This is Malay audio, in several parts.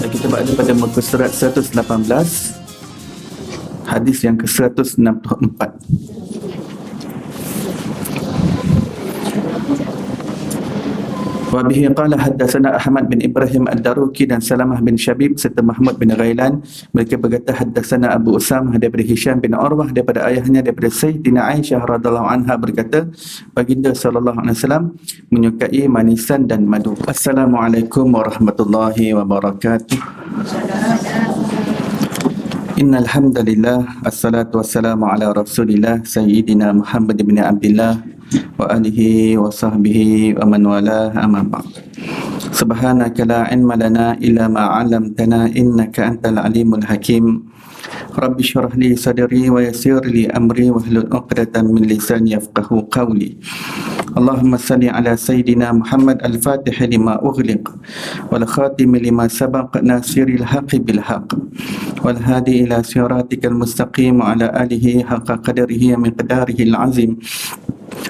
Kita berada pada muka surat 118, hadis yang ke-164. Wa bihi qala haddatsana Ahmad bin Ibrahim Ad-Daruki dan Salamah bin Syabib serta Mahmud bin Ghailan. Mereka berkata haddatsana Abu Usamah daripada Hisham bin Urwah daripada ayahnya daripada Sayyidina Aisyah radhiyallahu anha berkata baginda sallallahu alaihi wasallam menyukai manisan dan madu. Assalamualaikum warahmatullahi wabarakatuh. Innal hamdalillah assalatu wassalamu ala Rasulillah Sayyidina Muhammad bin Abdullah wa alihi wa sahbihi wa man wala amma ba'd. Subhanaka la ilma lana illa ma 'allamtana innaka antal alimul hakim. Rabbi shrah li sadri wa yassir li amri wahlul 'uqdatam min lisani yafqahu qawli. Allahumma salli ala Sayyidina Muhammad al-Fatih lima ughliq wal khatim lima sabaq nasiril haqqi bil haqq wal hadi ila siratikal mustaqim wa ala alihi haqqa qadarihi wa miqdarihi al-azim.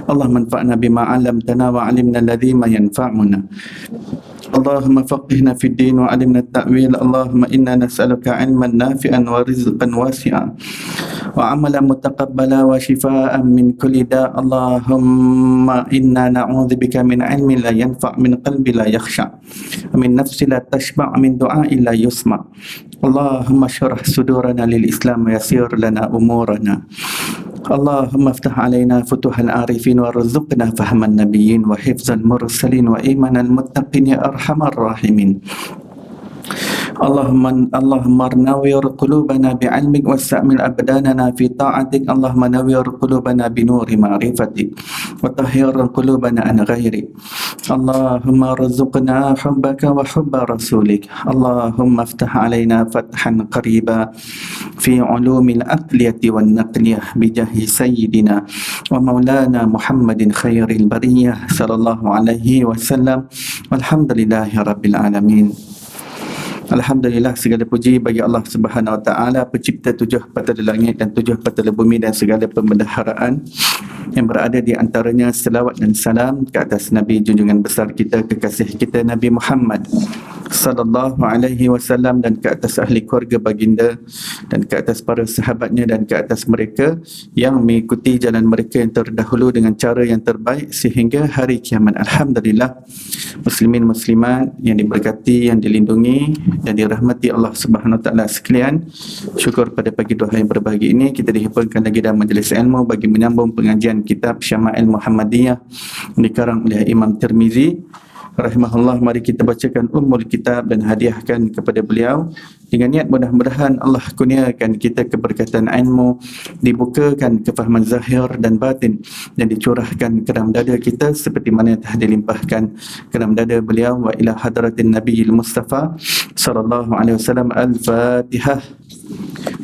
Allah manfa'na bima 'allamtana wa 'allimna alladhi ma yanfa'una. Allahumma faqihna fid din wa 'allimna at-ta'wil. Allahumma inna nas'aluka 'ilman nafi'an wa rizqan wasi'an wa 'amalan mutaqabbala wa shifaa'an min kulli da'. Allahumma inna na'udzubika min 'ilmin la yanfa' min qalbi la yakhsha' min nafsi la tashba' min du'a'i la yusma'. Allahumma shrah sudurana lil Islam wa yassir lana umurana. Allahumma aftah alaina futuhal arifin warzuqna fahman nabiyyin wa hifzal mursalin wa imanal muttaqin ya arhamar rahimin. Allahumma nawwir qulubana bi'ilmik wasta'mil abdanana fi ta'atik. Allahumma nawwir qulubana bi nuri ma'rifatik wa tahhir qulubana an ghairik. Allahumma rzuqna hubbaka wa hubba rasulik. Allahumma aftah alaina fathan qariba fi ulumil aqliyati wan naqliyah bi jahi sayyidina wa maulana Muhammadin khairil bariyah sallallahu alaihi wasallam. Walhamdulillahi rabbil alamin. Alhamdulillah, segala puji bagi Allah Subhanahu Wa Taala, pencipta tujuh patala langit dan tujuh patala bumi dan segala pembendaharaan yang berada di antaranya. Selawat dan salam ke atas Nabi junjungan besar kita, kekasih kita Nabi Muhammad sallallahu alaihi wasallam, dan ke atas ahli keluarga baginda dan ke atas para sahabatnya dan ke atas mereka yang mengikuti jalan mereka yang terdahulu dengan cara yang terbaik sehingga hari kiamat. Alhamdulillah, muslimin muslimat yang diberkati, yang dilindungi dan dirahmati Allah Subhanahu Wa Taala sekalian. Syukur pada pagi duha yang berbahagia ini kita dihimpunkan lagi dalam majlis ilmu bagi menyambung pengajian kitab Syama'il Muhammadiyah dikarang oleh Imam Tirmizi rahimahullah. Mari kita bacakan ummul kitab dan hadiahkan kepada beliau dengan niat mudah-mudahan Allah kurniakan kita keberkatan ilmu, dibukakan kefahaman zahir dan batin, dan dicurahkan ke dalam dada kita seperti mana telah dilimpahkan ke dalam dada beliau. Wa ila hadratin nabiyil mustafa sallallahu alaihi wasallam. Al-Fatihah.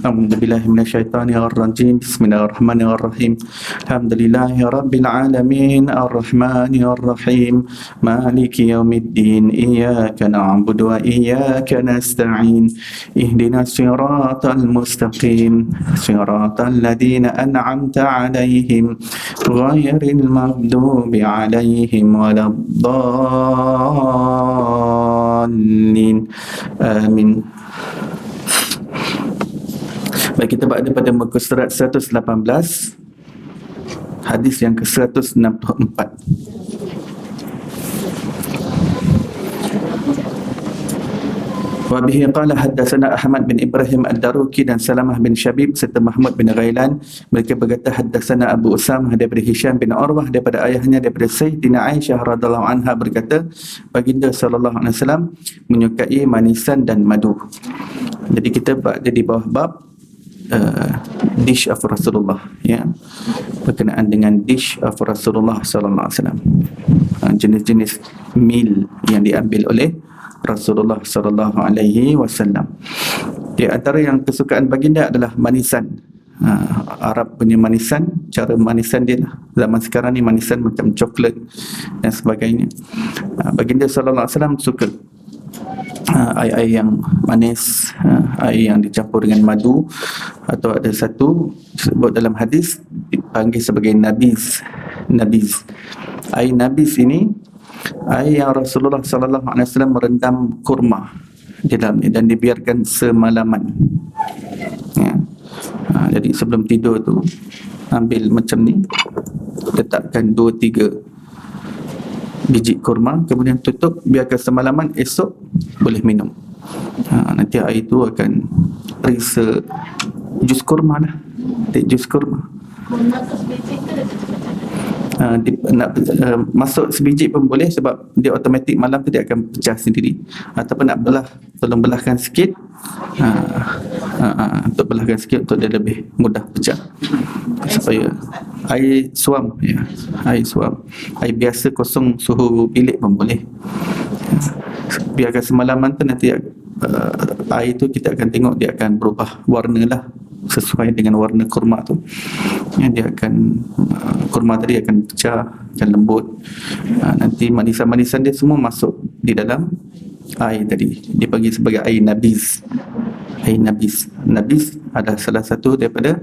A'udzu billahi minasyaitonir rajim. Bismillahirrahmanirrahim. Alhamdulillahi rabbil alamin arrahmanir rahim maliki yaumiddin iyyaka na'budu wa iyyaka nasta'in ihdinas siratal mustaqim siratal ladzina an'amta 'alaihim ghairil maghdubi 'alaihim waladdallin. Amin. Baik, kita berada pada muka surat 118, hadis yang ke-164. Wa bihi qala haddatsana Ahmad bin Ibrahim Ad-Daruki dan Salamah bin Syabib serta Mahmud bin Ghailan. Mereka berkata haddatsana Abu Usamah daripada Hisham bin Urwah daripada ayahnya daripada Sayyidina Aisyah radhiyallahu anha berkata baginda sallallahu alaihi wasallam menyukai manisan dan madu. Jadi kita berada di bawah bab dish of Rasulullah, ya, berkenaan dengan dish of Rasulullah sallallahu alaihi wasallam, jenis-jenis meal yang diambil oleh Rasulullah sallallahu alaihi wasallam. Di antara yang kesukaan baginda adalah manisan. Arab punya manisan, cara manisan dia zaman sekarang ni manisan macam coklat dan sebagainya. Baginda sallallahu alaihi wasallam suka air-air yang manis, air yang dicampur dengan madu, atau ada satu disebut dalam hadis dipanggil sebagai nabiz. Air nabis ini air yang Rasulullah sallallahu alaihi wasallam merendam kurma. di dalam ni, dan dibiarkan semalaman. Ya. Jadi sebelum tidur tu ambil macam ni, letakkan 2-3 biji kurma, kemudian tutup, biarkan semalaman, esok boleh minum. Nanti air tu akan perisa jus kurma lah, jus kurma. Masuk sebiji pun boleh, sebab dia automatik malam tu dia akan pecah sendiri. Ataupun nak belah, tolong belahkan sikit, untuk belahkan sikit untuk dia lebih mudah pecah, supaya air suam, ya, air suam, air biasa kosong suhu bilik pun boleh. Biarkan semalaman tu, nanti air tu kita akan tengok dia akan berubah warna lah, sesuai dengan warna kurma tu. Dia akan, kurma tadi akan pecah, akan lembut. Nanti manisan-manisan dia semua masuk di dalam air tadi. Dia panggil sebagai air nabis. Air nabis. Nabis adalah salah satu daripada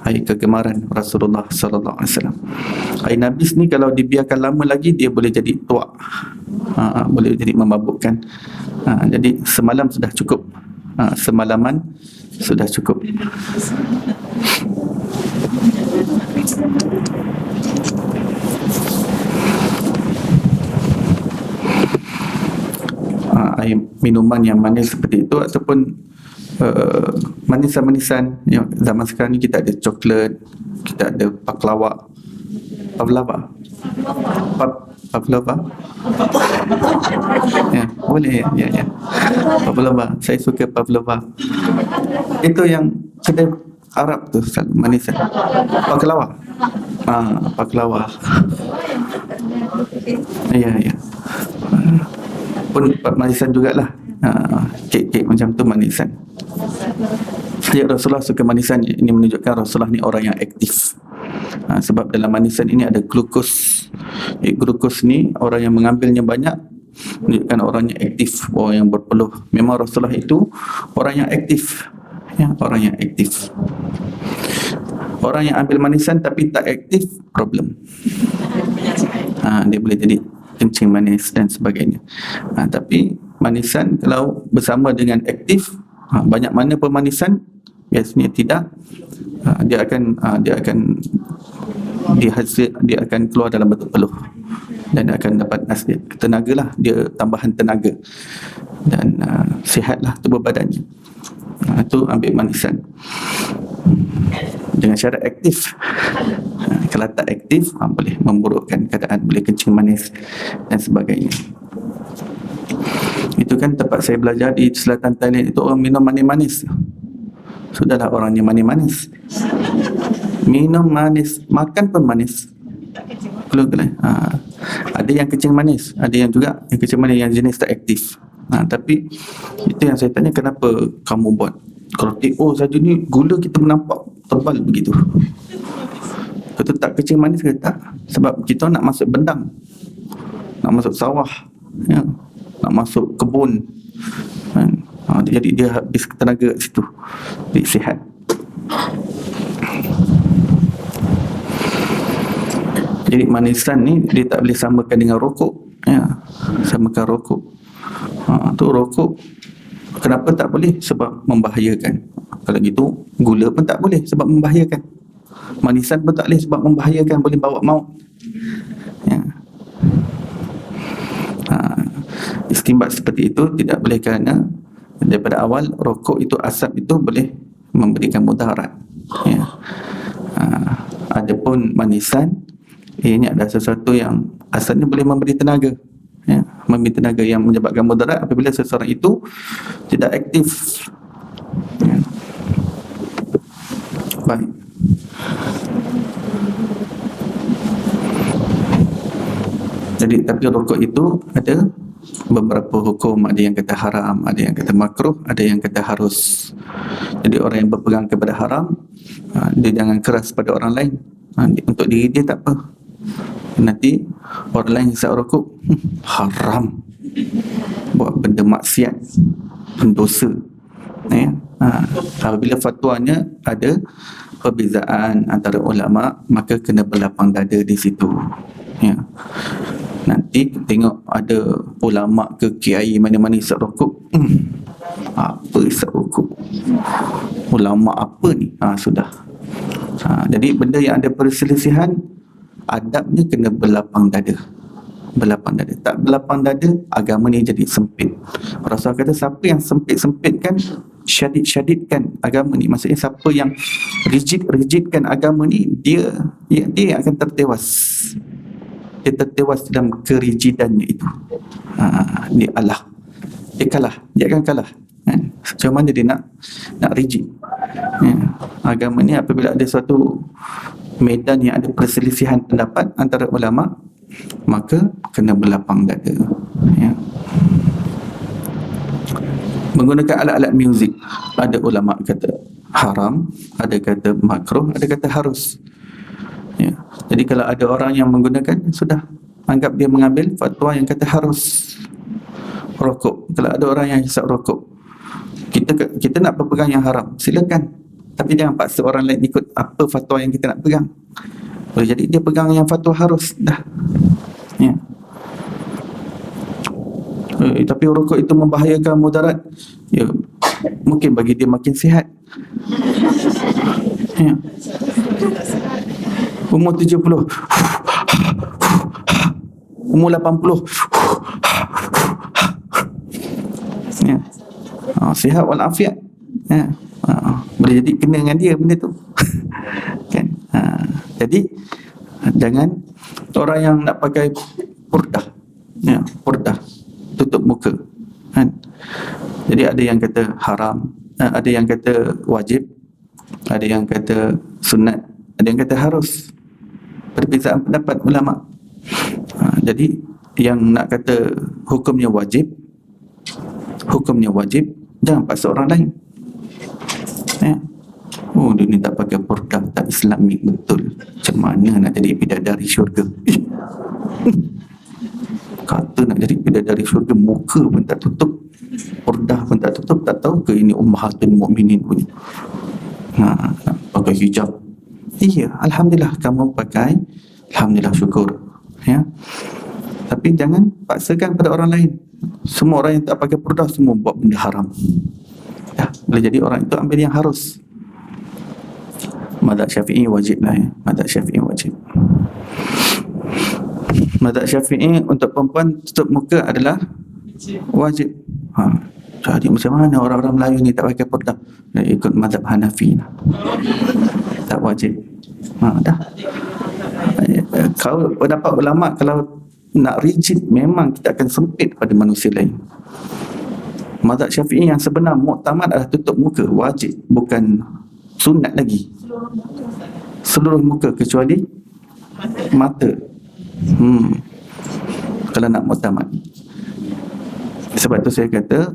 air kegemaran Rasulullah sallallahu alaihi wasallam. Air nabis ni kalau dibiarkan lama lagi, dia boleh jadi tuak. Boleh jadi memabukkan. Jadi semalam sudah cukup. Semalaman sudah cukup. Air minuman yang manis seperti itu, ataupun manisan-manisan yang zaman sekarang ni, kita ada coklat, kita ada pavlova, ya, boleh, ya. Pavlova, saya suka pavlova. Itu yang kedai Arab tu, manisan. Baklava. Baklava. Ya. Pun manisan jugalah. Kek-kek macam tu manisan. Ya, Rasulullah suka manisan. Ini menunjukkan Rasulullah ni orang yang aktif. Sebab dalam manisan ini ada glukos. Glukos ni orang yang mengambilnya banyak, menunjukkan orang yang aktif, orang yang berpeluh. Memang Rasulullah itu orang yang aktif, ya, orang yang aktif. Orang yang ambil manisan tapi tak aktif, problem. Dia boleh jadi kencing manis dan sebagainya. Tapi manisan kalau bersama dengan aktif, banyak mana pemanisan, biasanya tidak, dia akan dihasil, dia akan keluar dalam bentuk peluh, dan akan dapat tenaga lah, dia tambahan tenaga, dan sihatlah tubuh badannya. Itu ambil manisan dengan syarat aktif. Kalau tak aktif, boleh memburukkan keadaan, boleh kencing manis dan sebagainya. Itu kan tempat saya belajar di selatan Thailand, itu orang minum manis-manis. Sudahlah, orangnya manis-manis, minum manis, makan pun manis. Ada yang kencing manis, ada yang juga yang kencing manis yang jenis tak aktif. Tapi itu yang saya tanya, kenapa kamu buat? Kalau TO saja ni, gula kita menampak tebal begitu. Betul tak kencing manis ke? Tak. Sebab kita nak masuk bendang, nak masuk sawah, ya, nak masuk kebun, jadi dia habis tenaga kat situ, jadi sihat. Jadi manisan ni dia tak boleh samakan dengan rokok, ya, samakan rokok. Tu rokok kenapa tak boleh? Sebab membahayakan. Kalau gitu gula pun tak boleh sebab membahayakan. Manisan pun tak boleh sebab membahayakan, boleh bawa maut. Ya. Istimbat seperti itu tidak boleh, kerana daripada awal rokok itu, asap itu boleh memberikan mudarat. Ya. Adapun manisan, ini adalah sesuatu yang asalnya boleh memberi tenaga, ya, memberi tenaga yang menyebabkan mudarat apabila seseorang itu tidak aktif. Ya. Baik. Jadi tapi rokok itu ada beberapa hukum, ada yang kata haram, ada yang kata makruh, ada yang kata harus. Jadi orang yang berpegang kepada haram, dia jangan keras pada orang lain. Untuk diri dia tak apa, nanti orang lain hisap rokok, haram, buat benda maksiat, pendosa, ya. Apabila fatwanya ada perbezaan antara ulama, maka kena berlapang dada di situ, ya. Nanti tengok ada ulama ke kiai mana-mana hisap rokok, Apa isap rokok? Ulama apa ni? Sudah. Jadi benda yang ada perselisihan, adabnya kena berlapang dada. Berlapang dada. Tak berlapang dada, agama ni jadi sempit. Rasul kata siapa yang sempit-sempitkan, syadid-syadidkan agama ni, maksudnya siapa yang rigidkan agama ni, dia akan tertewas. Dia tertewas dalam kerigidannya itu. Dia akan kalah. Macam mana dia nak rigid? Agama ni apabila ada suatu medan yang ada perselisihan pendapat antara ulama, maka kena berlapang dada. Menggunakan alat-alat muzik, ada ulama kata haram, ada kata makruh, ada kata harus. Jadi kalau ada orang yang menggunakan, sudah anggap dia mengambil fatwa yang kata harus. Rokok, kalau ada orang yang hisap rokok, kita nak berpegang yang haram, silakan, tapi jangan paksa orang lain ikut apa fatwa yang kita nak pegang. Boleh jadi dia pegang yang fatwa harus dah. Tapi rokok itu membahayakan, mudarat. Mungkin bagi dia makin sihat. Umur 70, umur 80, sihat walafiat. Boleh jadi kena dengan dia benda tu. Kan? Jadi jangan orang yang nak pakai purdah, purdah tutup muka, kan? Jadi ada yang kata haram, ada yang kata wajib, ada yang kata sunat, ada yang kata harus. Perbezaan pendapat ulama. Jadi yang nak kata hukumnya wajib, jangan paksa orang lain. Dia ni tak pakai purdah, tak Islamik betul. Macam mana nak jadi bidadari syurga? Kata nak jadi bidadari syurga, muka pun tak tutup, purdah pun tak tutup. Tak tahu ke ini ummahatul mukminin punya? Pakai hijab. Iya, alhamdulillah kamu pakai, alhamdulillah, syukur. Tapi jangan paksakan pada orang lain. Semua orang yang tak pakai purdah semua buat benda haram. Boleh jadi orang itu ambil yang harus. Mazhab Syafi'i wajib lah. Mazhab Syafi'i wajib. Mazhab Syafi'i untuk perempuan tutup muka adalah wajib. Jadi macam mana orang-orang Melayu ni tak pakai purdah? Dia ikut mazhab Hanafi lah. Tak wajib. Dah. Kalau pendapat ulama, kalau nak rigid, memang kita akan sempit pada manusia lain. Mazhab Syafi'i yang sebenar, muktamad, adalah tutup muka, wajib, bukan sunat lagi. Seluruh muka kecuali mata. Kalau nak muktamad. Sebab tu saya kata,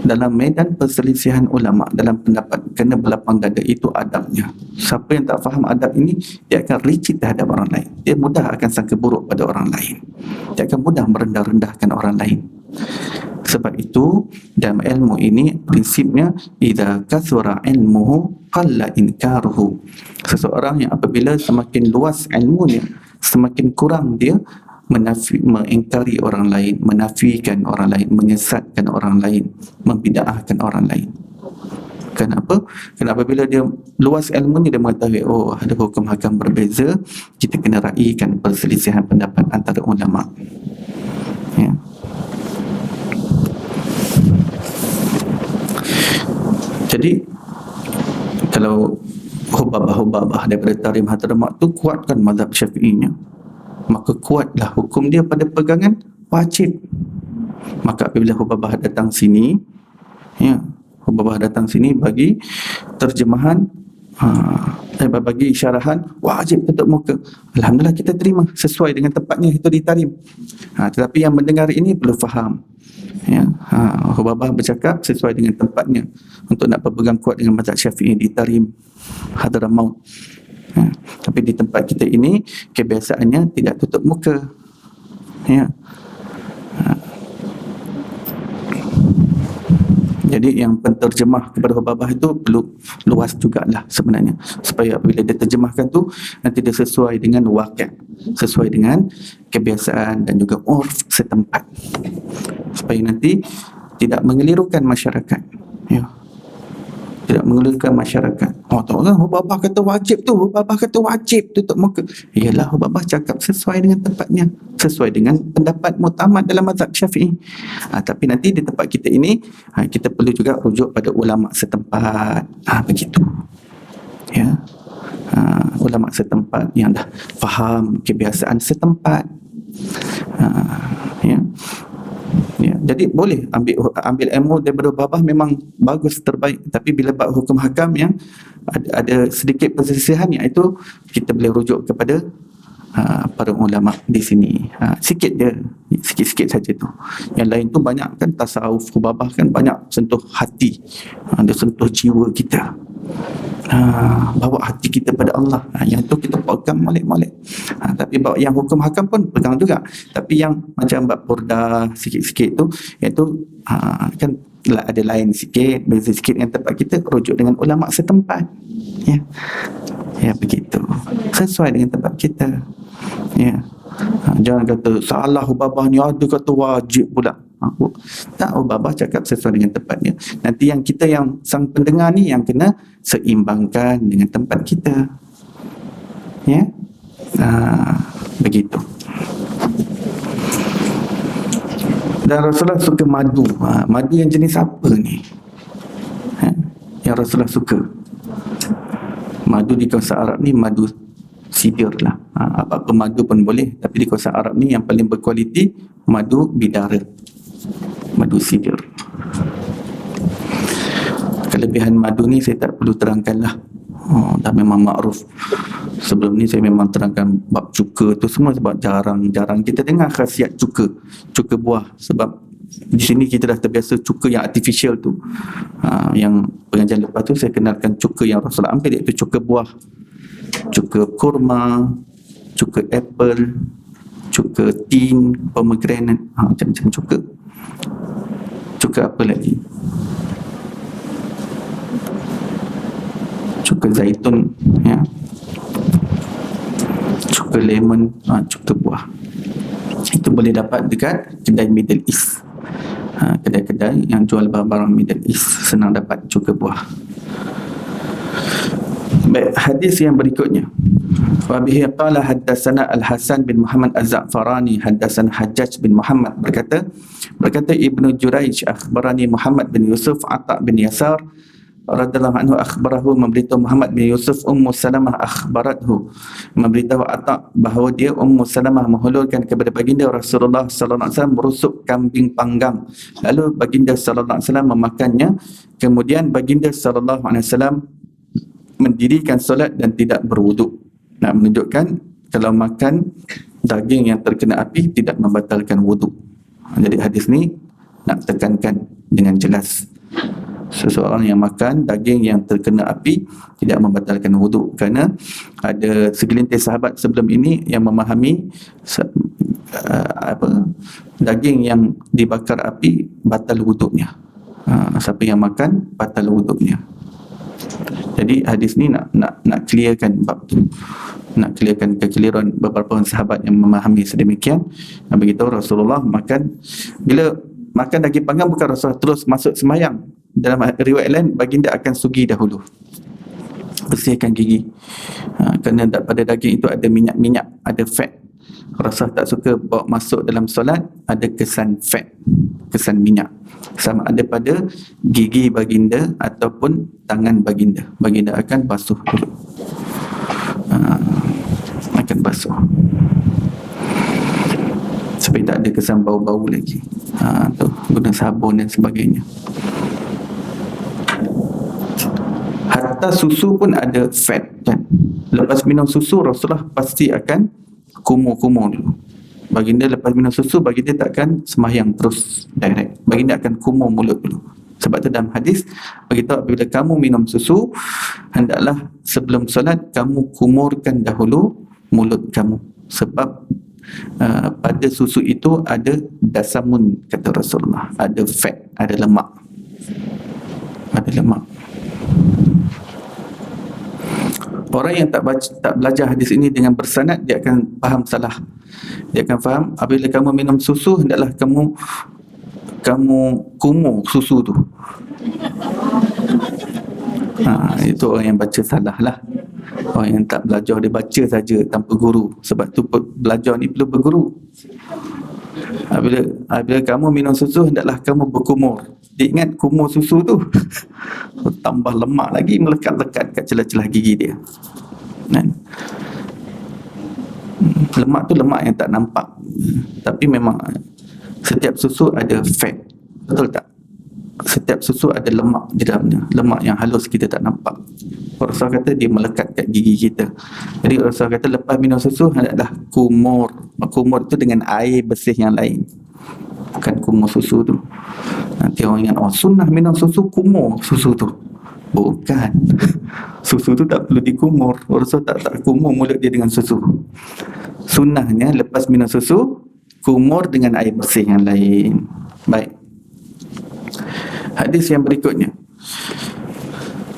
dalam medan perselisihan ulama dalam pendapat, kena berlapang dada. Itu adabnya. Siapa yang tak faham adab ini, dia akan rigid terhadap orang lain. Dia mudah akan sangka buruk pada orang lain. Dia akan mudah merendah-rendahkan orang lain. Sebab itu dalam ilmu ini prinsipnya, idza kathura ilmuhu qalla inkaruhu. Seseorang yang apabila semakin luas ilmunya, semakin kurang dia mengingkari orang lain, menafikan orang lain, menyesatkan orang lain, membid'ahkan orang lain. Kenapa? Kerana apabila dia luas ilmunya, dia mengetahui ada hukum hakam berbeza, kita kena raikan perselisihan pendapat antara ulama. Jadi kalau hubabah daripada Tarim Hadramaut tu kuatkan mazhab Syafi'inya, maka kuatlah hukum dia pada pegangan wajib. Maka apabila hubabah datang sini, hubabah datang sini bagi terjemahan, bagi syarahan wajib tutup muka, alhamdulillah kita terima sesuai dengan tempatnya, itu di Tarim. Tetapi yang mendengar ini perlu faham, hubabah bercakap sesuai dengan tempatnya untuk nak berpegang kuat dengan mazhab Syafi'i di Tarim Hadramaut. Tapi di tempat kita ini kebiasaannya tidak tutup muka. Jadi yang penterjemah kepada hubabah itu perlu luas jugalah sebenarnya, supaya bila dia terjemahkan tu nanti dia sesuai dengan waqi', sesuai dengan kebiasaan dan juga urf setempat, supaya nanti tidak mengelirukan masyarakat. Ya, tidak mengelirukan masyarakat. Oh, tahu kan Babah kata wajib tu, Babah kata wajib tutup muka. Yalah, Babah cakap sesuai dengan tempatnya, sesuai dengan pendapat muktamad dalam mazhab Syafi'i. Tapi nanti di tempat kita ini, kita perlu juga rujuk pada ulama setempat. Begitu. Ya. Ulama setempat yang dah faham kebiasaan setempat. Ya. Ya, jadi boleh ambil ilmu daripada Babah memang bagus, terbaik, tapi bila bab hukum hakam yang ada sedikit perselisihan, iaitu kita boleh rujuk kepada para ulama di sini. Sikit je, sikit-sikit saja tu. Yang lain tu banyak kan tasawuf Babah kan banyak sentuh hati, dia sentuh jiwa kita. Bawa hati kita pada Allah. Yang tu kita pegang molek-molek. Tapi bawa yang hukum hakam pun pegang juga. Tapi yang macam bab burdah sikit-sikit tu, iaitu kan ada lain sikit, beza sikit dengan tempat kita, rujuk dengan ulama setempat. Ya, begitu. Sesuai dengan tempat kita. Ya. Jangan kata salah Babah ni, ada kata wajib pula. Tak, Babah cakap sesuai dengan tempatnya. Nanti yang kita, yang sang pendengar ni, yang kena seimbangkan dengan tempat kita. Ya, begitu. Dan Rasulullah suka madu. Madu yang jenis apa ni? Yang Rasulullah suka. Madu di kawasan Arab ni madu sidir lah. Apa-apa madu pun boleh, tapi di kawasan Arab ni yang paling berkualiti madu bidara, madu sidir. Kelebihan madu ni saya tak perlu terangkan lah. Dah memang makruf. Sebelum ni saya memang terangkan bab cuka tu semua, sebab jarang kita dengar khasiat cuka buah. Sebab di sini kita dah terbiasa cuka yang artificial tu. Yang pengajian lepas tu saya kenalkan cuka yang Rasulullah ambil, iaitu cuka buah, cuka kurma, cuka apple, cuka tin, pomegranate, macam-macam cuka. Cuka apa lagi? Cuka zaitun, ya. Cuka lemon, cuka buah. Itu boleh dapat dekat kedai Middle East. Kedai-kedai yang jual barang-barang Middle East senang dapat cuka buah. Baik, hadis yang berikutnya. Wa bihi qala haddatsana Al-Hasan bin Muhammad Az-Za'farani haddatsana Hajjaj bin Muhammad berkata Ibnu Juraij akhbarani Muhammad bin Yusuf Ata bin Yasar radhiyallahu anhu akhbarahu, memberitahu Muhammad bin Yusuf Ummu Salamah akhbarathu, memberitahu Atta bahawa dia Ummu Salamah menghulurkan kepada baginda Rasulullah sallallahu alaihi wasallam merusuk kambing panggang, lalu baginda sallallahu alaihi wasallam memakannya. Kemudian baginda sallallahu alaihi wasallam mendirikan solat dan tidak berwuduk. Nak menunjukkan kalau makan daging yang terkena api tidak membatalkan wuduk. Jadi hadis ni nak tekankan dengan jelas, seseorang yang makan daging yang terkena api tidak membatalkan wuduk, kerana ada segelintir sahabat sebelum ini yang memahami daging yang dibakar api batal wuduknya. Siapa yang makan batal wuduknya. Jadi hadis ni nak clearkan bab tu, nak clearkan kekeliruan beberapa sahabat yang memahami sedemikian. Begitu Rasulullah makan, bila makan daging panggang bukan Rasulullah terus masuk sembahyang. Dalam riwayat lain baginda akan sugi dahulu, bersihkan gigi, kerana pada daging itu ada minyak-minyak, ada fat. Rasulullah tak suka bawa masuk dalam solat ada kesan fat, kesan minyak, sama ada pada gigi baginda ataupun tangan baginda. Baginda akan basuh dulu, akan basuh supaya tak ada kesan bau-bau lagi. Tu guna sabun dan sebagainya. Hatta susu pun ada fat kan. Lepas minum susu Rasulullah pasti akan kumur-kumur dulu. Baginda lepas minum susu, baginda takkan sembahyang terus direct. Baginda akan kumur mulut dulu. Sebab tu dalam hadis beritahu, apabila kamu minum susu, hendaklah sebelum solat kamu kumurkan dahulu mulut kamu. Sebab pada susu itu ada dasamun, kata Rasulullah, ada fat, ada lemak, ada lemak. Orang yang tak belajar hadis ini dengan bersanad, dia akan faham salah. Dia akan faham apabila kamu minum susu hendaklah kamu kamu kumur susu tu. Itu orang yang baca salah lah. Orang yang tak belajar, dia baca saja tanpa guru. Sebab tu belajar ni perlu berguru. Bila kamu minum susu, hendaklah kamu berkumur. Dia ingat kumur susu tu tambah lemak lagi, melekat-lekat kat celah-celah gigi dia. Kan? Lemak tu lemak yang tak nampak. Tapi memang setiap susu ada fat. Betul tak? Setiap susu ada lemak di dalamnya. Lemak yang halus kita tak nampak. Rasulullah kata dia melekat kat gigi kita. Jadi Rasulullah kata lepas minum susu hendaklah kumur. Kumur tu dengan air bersih yang lain. Bukan kumur susu tu. Nanti orang ingat, sunnah minum susu, kumur susu tu. Bukan. Susu tu tak perlu dikumur. Rasulullah tak kumur mulut dia dengan susu. Sunnahnya lepas minum susu, kumur dengan air bersih yang lain. Baik. Hadis yang berikutnya.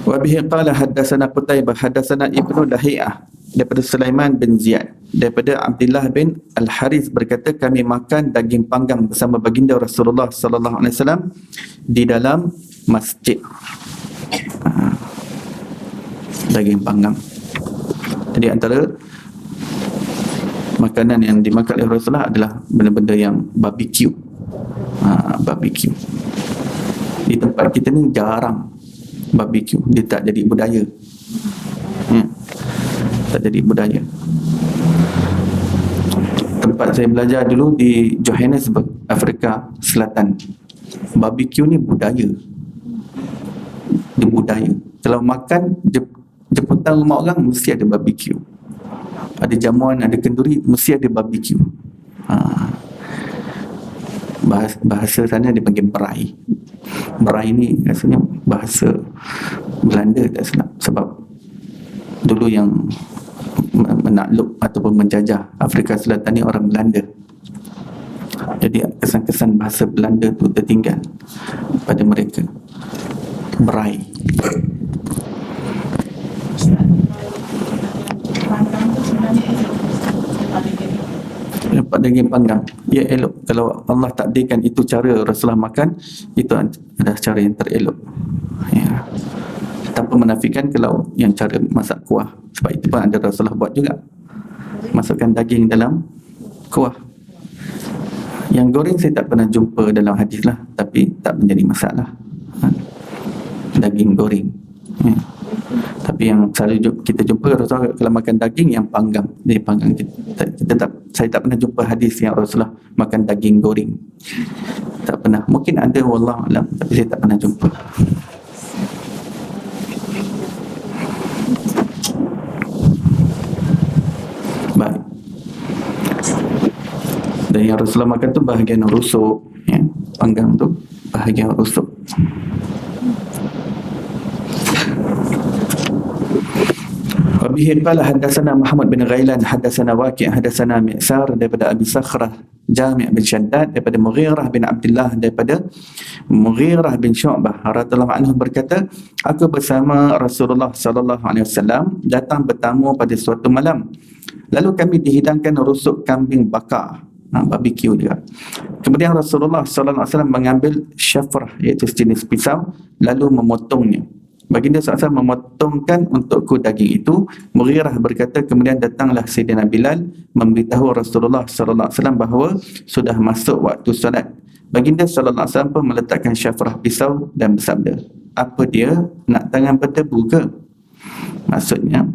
Wa bihi qala haddatsana Qutaibah haddatsana Ibnu Lahiyah daripada Sulaiman bin Ziyad daripada Abdullah bin Al-Harith berkata kami makan daging panggang bersama baginda Rasulullah sallallahu alaihi wasallam di dalam masjid. Daging panggang. Jadi antara makanan yang dimakan oleh Rasulullah adalah benda-benda yang barbecue. Barbecue. Di tempat kita ni jarang barbecue. Dia tak jadi budaya. Tak jadi budaya. Tempat saya belajar dulu di Johannesburg, Afrika Selatan. Barbecue ni budaya. Dia budaya. Kalau makan jemputan rumah orang, mesti ada barbecue. Ada jamuan, ada kenduri, mesti ada barbecue. Bahasa sana dipanggil berai. Berai ni rasanya bahasa Belanda tak silap. Sebab dulu yang menakluk ataupun menjajah Afrika Selatan ni orang Belanda. Jadi kesan-kesan bahasa Belanda tu tertinggal pada mereka. Berai. Dapat daging panggang, ya elok. Kalau Allah takdirkan itu cara Rasulullah makan, itu adalah cara yang terelok, ya. Tanpa menafikan kalau yang cara masak kuah, sebab itu pun ada Rasulullah buat juga, masukkan daging dalam kuah. Yang goreng saya tak pernah jumpa dalam hadis lah, tapi tak menjadi masalah. Daging goreng, ya. Tapi yang selalu kita jumpa Rasulullah kalau makan daging yang panggang. Dia panggang. Saya tak pernah jumpa hadis yang Rasulullah makan daging goreng. Tak pernah. Mungkin ada, wallahu alam, tapi saya tak pernah jumpa. Baik. Dan yang Rasulullah makan tu bahagian rusuk, ya. Panggang tu bahagian rusuk. Wabihi qala haddatsana Muhammad bin Ghailan haddatsana Waqi' haddatsana Mi'sar daripada Abi Sakhrah Jami' bin Shaddad daripada Mughirah bin Abdullah daripada Mughirah bin Syu'bah radhiyallahu anhu berkata, aku bersama Rasulullah sallallahu alaihi wasallam datang bertamu pada suatu malam. Lalu kami dihidangkan rusuk kambing bakar, barbecue juga. Kemudian Rasulullah sallallahu alaihi wasallam mengambil syafrah, iaitu sejenis pisau, lalu memotongnya. Baginda SAW memotongkan untukku daging itu. Mughirah berkata, kemudian datanglah Sayyidina Bilal memberitahu Rasulullah SAW bahawa sudah masuk waktu solat. Baginda SAW pun meletakkan syafrah pisau dan bersabda, apa dia nak tangan berdebu ke? Maksudnya,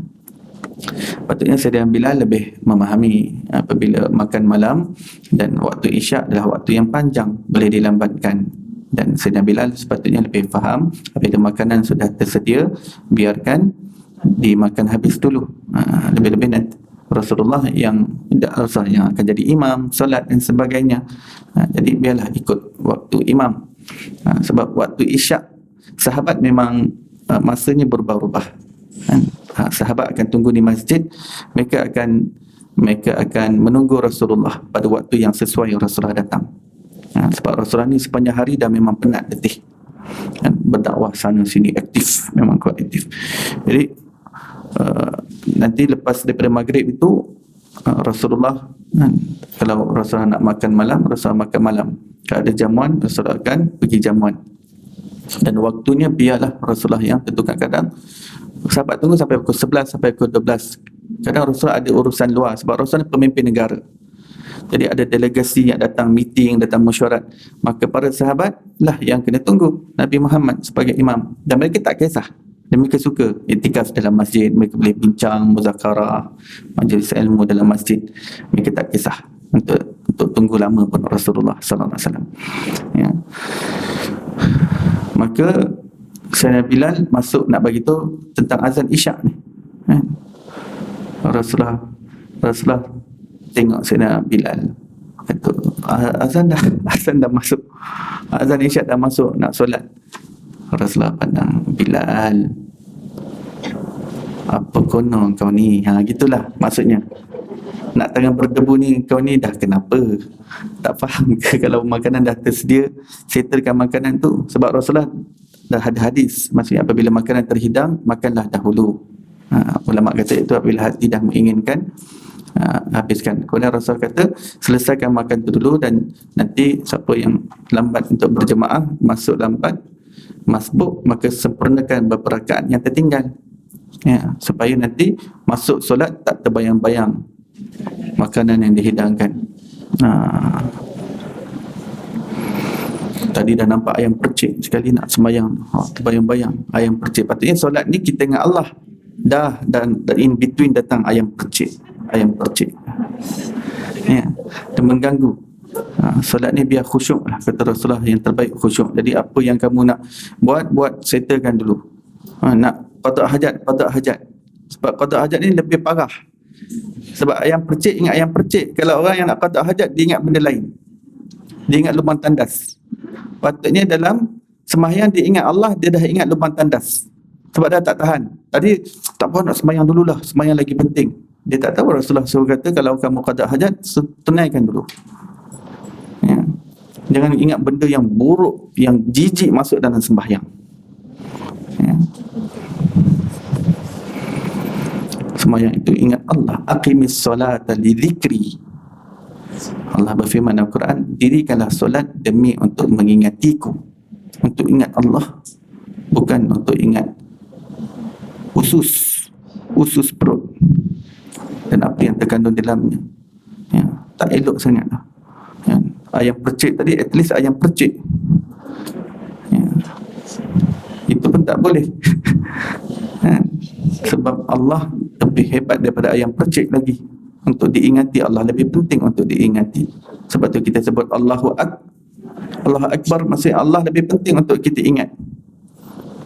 patutnya Sayyidina Bilal lebih memahami apabila makan malam dan waktu isyak adalah waktu yang panjang, boleh dilambatkan. Dan Sayyidina Bilal sepatutnya lebih faham apabila makanan sudah tersedia, biarkan dimakan habis dulu. Lebih-lebih nanti Rasulullah yang akan jadi imam solat dan sebagainya. Jadi biarlah ikut waktu imam. Sebab waktu isyak sahabat memang masanya berubah-ubah. Sahabat akan tunggu di masjid, mereka akan menunggu Rasulullah pada waktu yang sesuai Rasulullah datang. Sebab Rasulullah ni sepanjang hari dah memang penat, letih, berdakwah sana sini, aktif, memang kuat aktif. Jadi nanti lepas daripada maghrib itu Rasulullah, kalau Rasulullah nak makan malam, Rasulullah makan malam. Kalau ada jamuan, Rasulullah akan pergi jamuan. Dan waktunya biarlah Rasulullah yang tentukan. Kadang sahabat tunggu sampai pukul 11 sampai pukul 12. Kadang Rasulullah ada urusan luar sebab Rasulullah pemimpin negara. Jadi ada delegasi yang datang meeting, datang mesyuarat. Maka para sahabat lah yang kena tunggu Nabi Muhammad sebagai imam. Dan mereka tak kisah. Dan mereka suka iktikaf dalam masjid. Mereka boleh bincang, muzakarah, majlis ilmu dalam masjid. Mereka tak kisah untuk tunggu lama pun Rasulullah sallallahu alaihi wasallam. Ya. Maka Sayyidina Bilal masuk nak bagi tahu tentang azan Isyak ni. Rasulullah tengok Sayyidina Bilal, kata azan dah masuk, azan Isyak dah masuk, nak solat. Rasulullah pandang Bilal, apa konon kau ni? Gitulah maksudnya. Nak tangan berdebu ni, kau ni dah kenapa? Tak faham ke kalau makanan dah tersedia, settlekan makanan tu? Sebab Rasulullah dah ada hadis, maksudnya apabila makanan terhidang, makanlah dahulu. Ulama kata itu apabila hati dah menginginkan, habiskan. Kemudian Rasul kata selesaikan makan tu dulu, dan nanti siapa yang lambat untuk berjemaah, masuk lambat, masbuk, maka sempurnakan beberapa rakaat yang tertinggal, ya, supaya nanti masuk solat tak terbayang-bayang makanan yang dihidangkan. Tadi dah nampak ayam percik, sekali nak sembahyang terbayang-bayang ayam percik. Patutnya solat ni kita ingat Allah, dan in between datang ayam percik, ya, dia mengganggu. Solat ni biar khusyuk lah, kata Rasulullah, yang terbaik khusyuk. Jadi apa yang kamu nak buat settlekan dulu. Nak qada hajat, sebab qada hajat ni lebih parah. Sebab ayam percik, ingat ayam percik. Kalau orang yang nak qada hajat, dia ingat benda lain, dia ingat lubang tandas. Patutnya dalam sembahyang dia ingat Allah, dia dah ingat lubang tandas, sebab dah tak tahan. Tadi tak apa, nak sembahyang dululah, sembahyang lagi penting. Dia tak tahu Rasulullah suruh kata kalau kamu qada hajat, tunaikan dulu, ya. Jangan ingat benda yang buruk, yang jijik masuk dalam sembahyang, ya. Sembahyang itu ingat Allah. Aqimis solata li dzikri. Allah berfirman dalam Quran, dirikanlah solat demi untuk mengingatiku, untuk ingat Allah, bukan untuk ingat usus perut dan apa yang terkandung di dalamnya, ya. Tak elok sangatlah, ya. Ayam percik tadi, at least ayam percik, ya. Itu pun tak boleh. Sebab Allah lebih hebat daripada ayam percik lagi. Untuk diingati Allah lebih penting untuk diingati. Sebab tu kita sebut Allahu Akbar, maksudnya Allah lebih penting untuk kita ingat.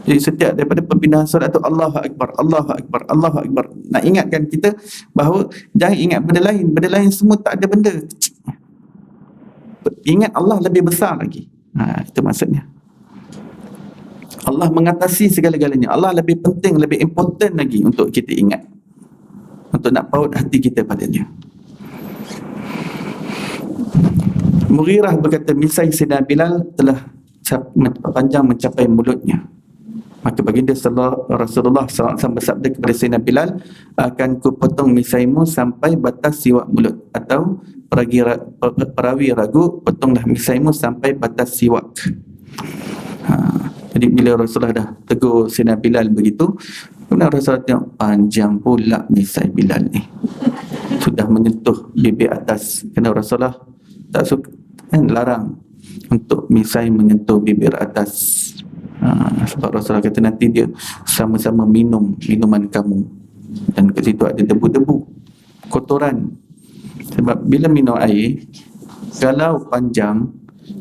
Jadi setiap daripada perpindahan solat tu Allahu Akbar, Allahu Akbar, Allahu Akbar. Nak ingatkan kita bahawa jangan ingat benda lain semua tak ada benda. Ingat Allah lebih besar lagi. Itu maksudnya. Allah mengatasi segala-galanya. Allah lebih penting, lebih important lagi untuk kita ingat, untuk nak paut hati kita padanya. Mughirah berkata, misai Sayyidina Bilal telah panjang mencapai mulutnya. Maka baginda Rasulullah SAW bersabda kepada Sayyidina Bilal, akan kupotong misaimu sampai batas siwak mulut. Atau perawi ragu, potonglah misaimu sampai batas siwak. Jadi bila Rasulullah dah tegur Sayyidina Bilal begitu, kemudian Rasulullah tengok panjang pula misai Bilal ni, sudah menyentuh bibir atas. Kerana Rasulullah tak suka, larang untuk misai menyentuh bibir atas. Sebab Rasulullah kata nanti dia sama-sama minum minuman kamu, dan ke situ ada debu-debu, kotoran. Sebab bila minum air, kalau panjang,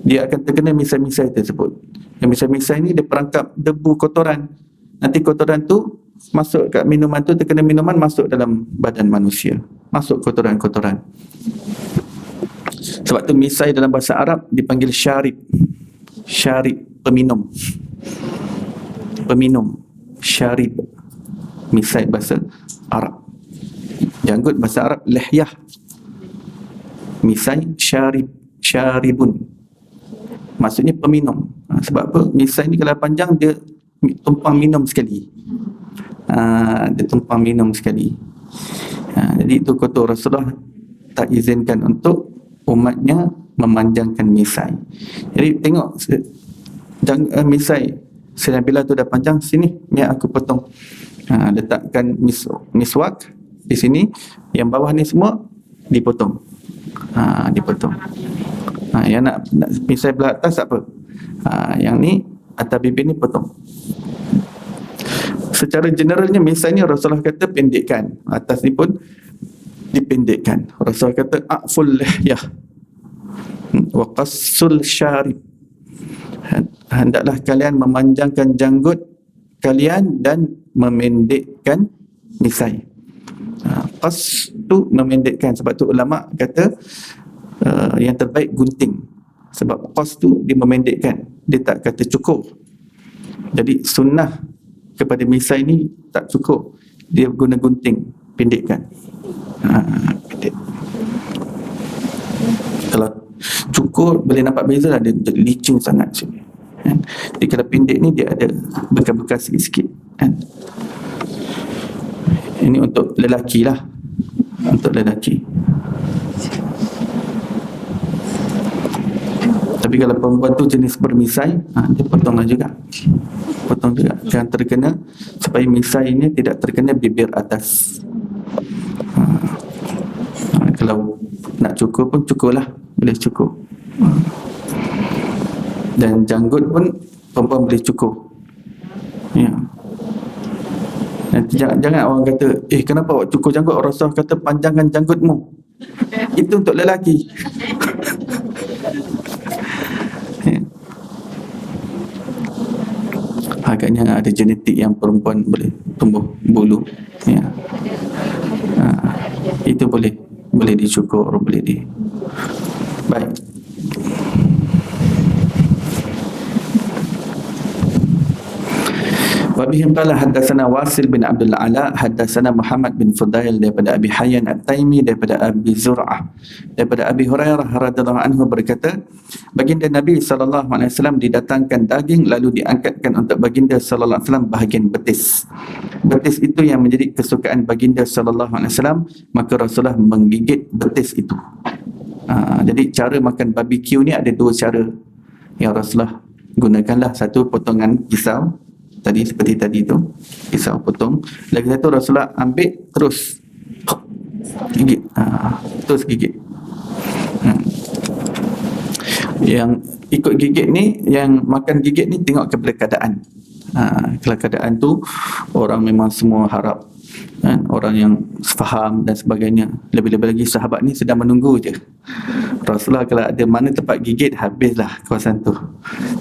dia akan terkena misai-misai tersebut. Yang misai-misai ni dia perangkap debu, kotoran. Nanti kotoran tu masuk kat minuman tu, terkena minuman, masuk dalam badan manusia, masuk kotoran-kotoran. Sebab tu misai dalam bahasa Arab dipanggil syarib. Syarib, peminum. Syarib, misai bahasa Arab. Janggut bahasa Arab lihyah. Misai syarib, syaribun, maksudnya peminum. Sebab apa? Misai ni kalau panjang, dia tumpang minum sekali. Jadi itu kotor. Rasulullah tak izinkan untuk umatnya memanjangkan misai. Jadi tengok misai Sayyidina Bilal tu dah panjang, sini biar aku potong. Letakkan miswak di sini, yang bawah ni semua dipotong. Dipotong. Yang nak misai belah atas tak apa. Yang ni atas bibir ni potong. Secara generalnya misai ni Rasulullah kata pendekkan, atas ni pun dipendekkan. Rasulullah kata a'ful lihyah wa qassul syarib, hendaklah kalian memanjangkan janggut kalian dan memendekkan misai. Qas tu memendekkan, sebab tu ulama kata yang terbaik gunting, sebab qas tu dia memendekkan, dia tak kata cukur. Jadi sunnah kepada misai ni tak cukur, dia guna gunting, pendekkan. Pendek. Kalau cukur boleh nampak beza lah, dia licin sangat sini. Jadi kalau pendek ni dia ada bekas-bekas sikit. Ini untuk lelaki lah, untuk lelaki. Tapi kalau perempuan tu jenis bermisai, dia potonglah juga. Potong juga, jangan terkena, supaya misai ini tidak terkena bibir atas. Kalau nak cukur pun cukurlah, boleh cukur. Dan janggut pun perempuan boleh cukur. Ya. Nanti jangan orang kata, kenapa awak cukur janggut? Rasulullah kata panjangkan janggutmu. Itu untuk lelaki. Ya. Agaknya ada genetik yang perempuan boleh tumbuh bulu. Ya. Itu boleh dicukur, boleh di. Baik. Wabihi qala haddatsana Wasil bin Abdul Ala, haddatsana Muhammad bin Fudail daripada Abi Hayyan At-Taimi, daripada Abi Zur'ah, daripada Abi Hurairah radhiyallahu anhu berkata, baginda Nabi sallallahu alaihi wasallam didatangkan daging lalu diangkatkan untuk baginda sallallahu alaihi wasallam bahagian betis. Betis itu yang menjadi kesukaan baginda sallallahu alaihi wasallam, maka Rasulullah menggigit betis itu. Jadi cara makan barbecue ni ada dua cara yang Rasulullah gunakanlah. Satu, potongan pisau tadi, seperti tadi tu, pisau potong. Lagi satu, Rasulullah ambil terus gigit, terus gigit. Yang ikut gigit ni, yang makan gigit ni tengok kepada keadaan. Kalau keadaan tu orang memang semua harap, orang yang faham dan sebagainya. Lebih-lebih lagi sahabat ni sedang menunggu je. Rasulullah kalau ada mana tempat gigit, habislah kawasan tu.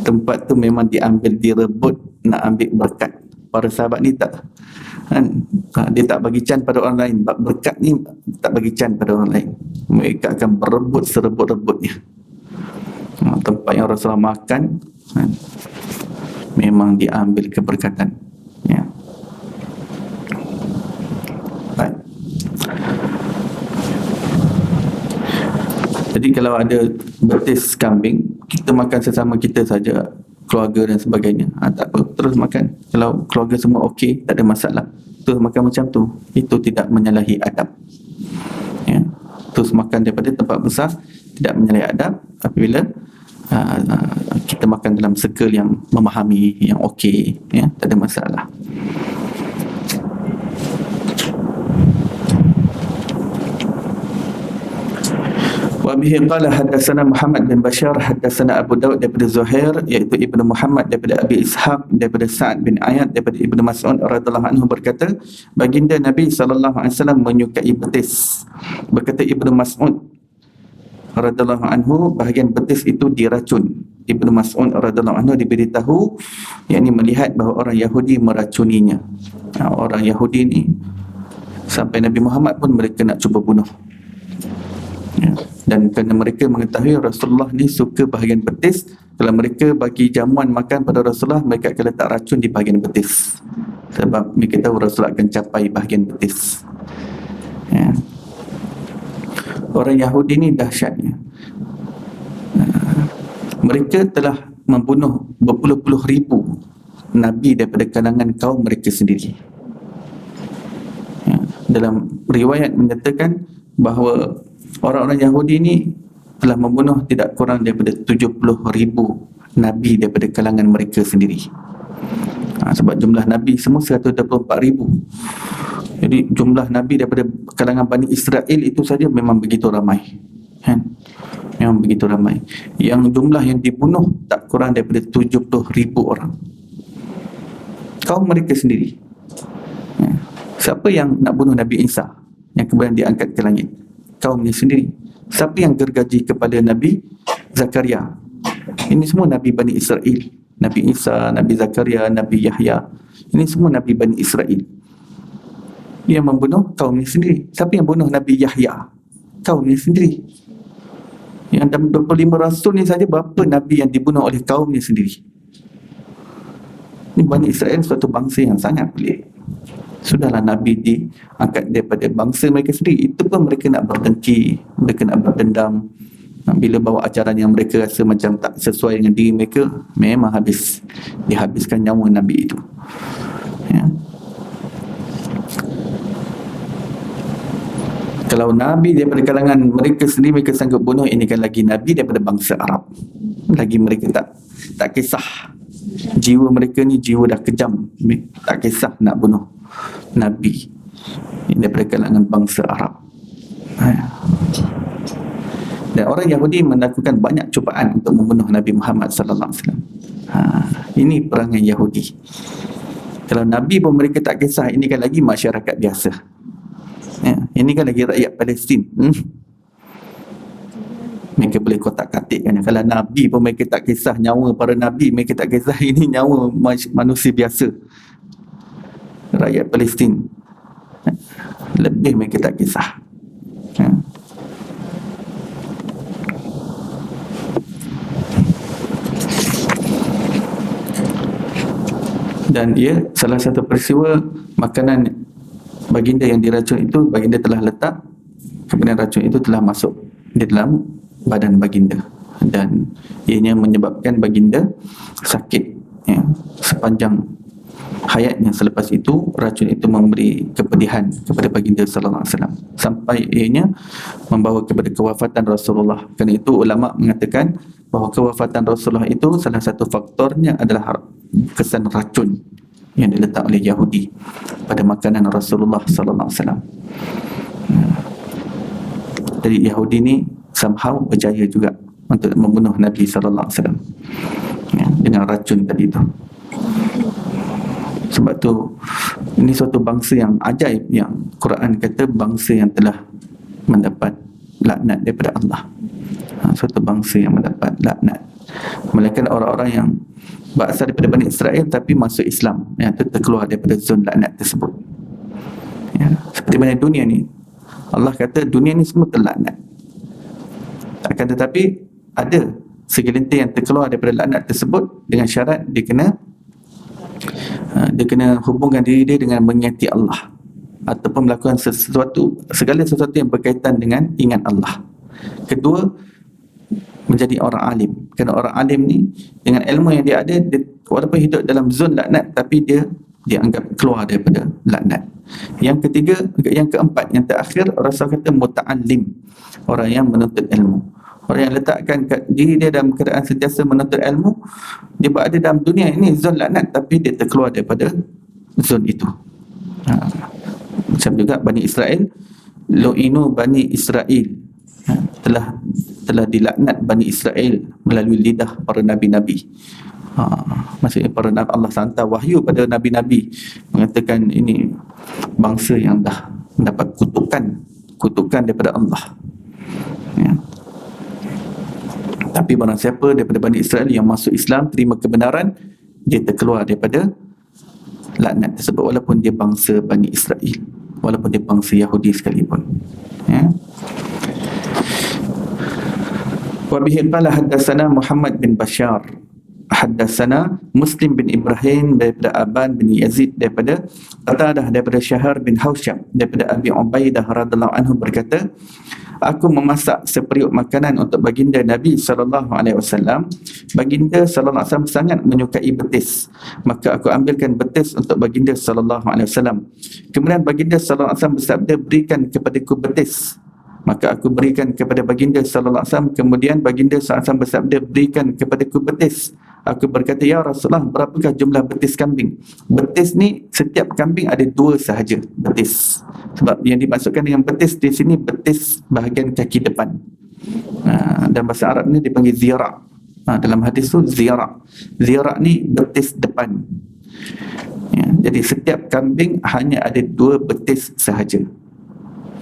Tempat tu memang diambil, direbut, nak ambil berkat. Para sahabat ni tak, dia tak bagi can pada orang lain. Berkat ni tak bagi can pada orang lain. Mereka akan berebut serebut-rebutnya. Tempat yang Rasulullah makan, memang diambil keberkatan. Ya. Baik. Jadi kalau ada betis kambing, kita makan sesama kita saja, keluarga dan sebagainya, tak apa, terus makan. Kalau keluarga semua okey, tak ada masalah, terus makan macam tu. Itu tidak menyalahi adab. Ya. Terus makan daripada tempat besar tidak menyalahi adab apabila kita makan dalam circle yang memahami, yang okey, ya, tak ada masalah. Wabihi qala haddatsana Muhammad bin Bashar, haddatsana Abu Daud daripada Zuhair, iaitu Ibnu Muhammad, daripada Abi Ishaq, daripada Sa'ad bin Ayad, daripada Ibnu Mas'ud radhiyallahu anhu berkata, baginda Nabi sallallahu alaihi wasallam menyukai betis. Berkata Ibnu Mas'ud radhiyallahu anhu, bahagian betis itu diracun. Ibnu Mas'ud radhiyallahu anhu diberitahu, yakni melihat bahawa orang Yahudi meracuninya. Orang Yahudi ni sampai Nabi Muhammad pun mereka nak cuba bunuh. Ya. Dan kerana mereka mengetahui Rasulullah ni suka bahagian betis, kalau mereka bagi jamuan makan pada Rasulullah, mereka akan letak racun di bahagian betis, sebab mereka tahu Rasulullah akan capai bahagian betis. Ya. Orang Yahudi ni dahsyatnya, mereka telah membunuh berpuluh-puluh ribu Nabi daripada kalangan kaum mereka sendiri. Ya. Dalam riwayat menyatakan bahawa orang-orang Yahudi ni telah membunuh tidak kurang daripada 70,000 Nabi daripada kalangan mereka sendiri. Sebab jumlah Nabi semua 124,000. Jadi jumlah Nabi daripada kalangan Bani Israel itu saja memang begitu ramai, kan? Memang begitu ramai. Yang jumlah yang dibunuh tak kurang daripada 70,000 orang, kaum mereka sendiri. Siapa yang nak bunuh Nabi Isa yang kemudian diangkat ke langit? Kaumnya sendiri. Siapa yang gergaji kepada Nabi Zakaria? Ini semua Nabi Bani Israel. Nabi Isa, Nabi Zakaria, Nabi Yahya, ini semua Nabi Bani Israel. Yang membunuh kaumnya sendiri. Siapa yang bunuh Nabi Yahya? Kaumnya sendiri. Yang dalam 25 Rasul ni saja berapa Nabi yang dibunuh oleh kaumnya sendiri? Ini Bani Israel suatu bangsa yang sangat pelik. Sudahlah Nabi diangkat daripada bangsa mereka sendiri, itu pun mereka nak berdengki, mereka nak berdendam. Bila bawa ajaran yang mereka rasa macam tak sesuai dengan diri mereka, memang dihabiskan nyawa Nabi itu, ya. Kalau Nabi daripada kalangan mereka sendiri mereka sanggup bunuh, ini kan lagi Nabi daripada bangsa Arab. Lagi mereka tak kisah. Jiwa mereka ni jiwa dah kejam, tak kisah nak bunuh Nabi daripada kalangan bangsa Arab. Dan orang Yahudi melakukan banyak cubaan untuk membunuh Nabi Muhammad sallallahu alaihi wasallam. Ini perangai Yahudi. Kalau Nabi pun mereka tak kisah, ini kan lagi masyarakat biasa. Ya, ini kan lagi rakyat Palestin. Mereka boleh kotak-katikkan. Kalau Nabi pun mereka tak kisah, nyawa para Nabi mereka tak kisah, ini nyawa manusia biasa, rakyat Palestin, lebih mereka tak kisah. Ya. Dan salah satu peristiwa makanan baginda yang diracun itu, baginda telah letak, kemudian racun itu telah masuk di dalam badan baginda, dan ianya menyebabkan baginda sakit, ya. Sepanjang hayatnya selepas itu, racun itu memberi kepedihan kepada baginda sallallahu alaihi wasallam sampai ianya membawa kepada kewafatan Rasulullah. Kerana itu ulama mengatakan bahawa kewafatan Rasulullah itu salah satu faktornya adalah kesan racun yang diletak oleh Yahudi pada makanan Rasulullah sallallahu alaihi wasallam. Jadi Yahudi ni somehow berjaya juga untuk membunuh Nabi sallallahu alaihi wasallam, ya, dengan racun tadi itu. Sebab tu ini suatu bangsa yang ajaib, yang Quran kata bangsa yang telah mendapat laknat daripada Allah. Suatu bangsa yang mendapat laknat. Melainkan orang-orang yang berasal daripada Bani Israel tapi masuk Islam, yang terkeluar daripada zon laknat tersebut, ya. Seperti mana dunia ni, Allah kata dunia ni semua terlaknat. Akan tetapi ada segelintir yang terkeluar daripada laknat tersebut dengan syarat dia kena hubungkan diri dia dengan mengingati Allah, ataupun melakukan segala sesuatu yang berkaitan dengan ingat Allah. Kedua, menjadi orang alim. Kerana orang alim ni dengan ilmu yang dia ada, dia, walaupun hidup dalam zon laknat, tapi dia anggap keluar daripada laknat. Yang ketiga, yang keempat, yang terakhir, Rasul kata muta'allim, orang yang menuntut ilmu. Orang yang letakkan diri dia dalam keadaan sentiasa menuntut ilmu, dia berada dalam dunia ini zon laknat, tapi dia terkeluar daripada zon itu. Macam juga Bani Israel, lu'inu Bani Israel, telah dilaknat Bani Israel melalui lidah para nabi-nabi. Maksudnya para nabi, Allah hantar wahyu pada nabi-nabi mengatakan ini bangsa yang dah mendapat kutukan daripada Allah, ya. Tapi barang siapa daripada Bani Israel yang masuk Islam, terima kebenaran, dia terkeluar daripada laknat tersebut, walaupun dia bangsa Bani Israel, walaupun dia bangsa Yahudi sekalipun, ya. Wa bihi qala haddatsana Muhammad bin Bashar, haddatsana Muslim bin Ibrahim daripada Aban bin Yazid, daripada Qatadah daripada Syahar bin Hausyab daripada Abi Ubaidah radhiyallahu anhu berkata, aku memasak seperiuk makanan untuk baginda Nabi sallallahu alaihi wasallam. Baginda sallallahu alaihi wasallam sangat menyukai betis, maka aku ambilkan betis untuk baginda sallallahu alaihi wasallam. Kemudian baginda sallallahu alaihi wasallam bersabda, berikan kepadaku betis. Maka aku berikan kepada baginda sallallahu alaihi wasallam. Kemudian baginda sallallahu alaihi wasallam bersabda, berikan kepadaku betis. Aku berkata, ya Rasulullah, berapakah jumlah betis kambing? Betis ni, setiap kambing ada 2 sahaja betis. Sebab yang dimaksudkan dengan betis di sini, betis bahagian kaki depan. Dan bahasa Arab ni dipanggil zira'. Dalam hadis tu zira'. Zira' ni betis depan. Ya, jadi setiap kambing hanya ada 2 betis sahaja.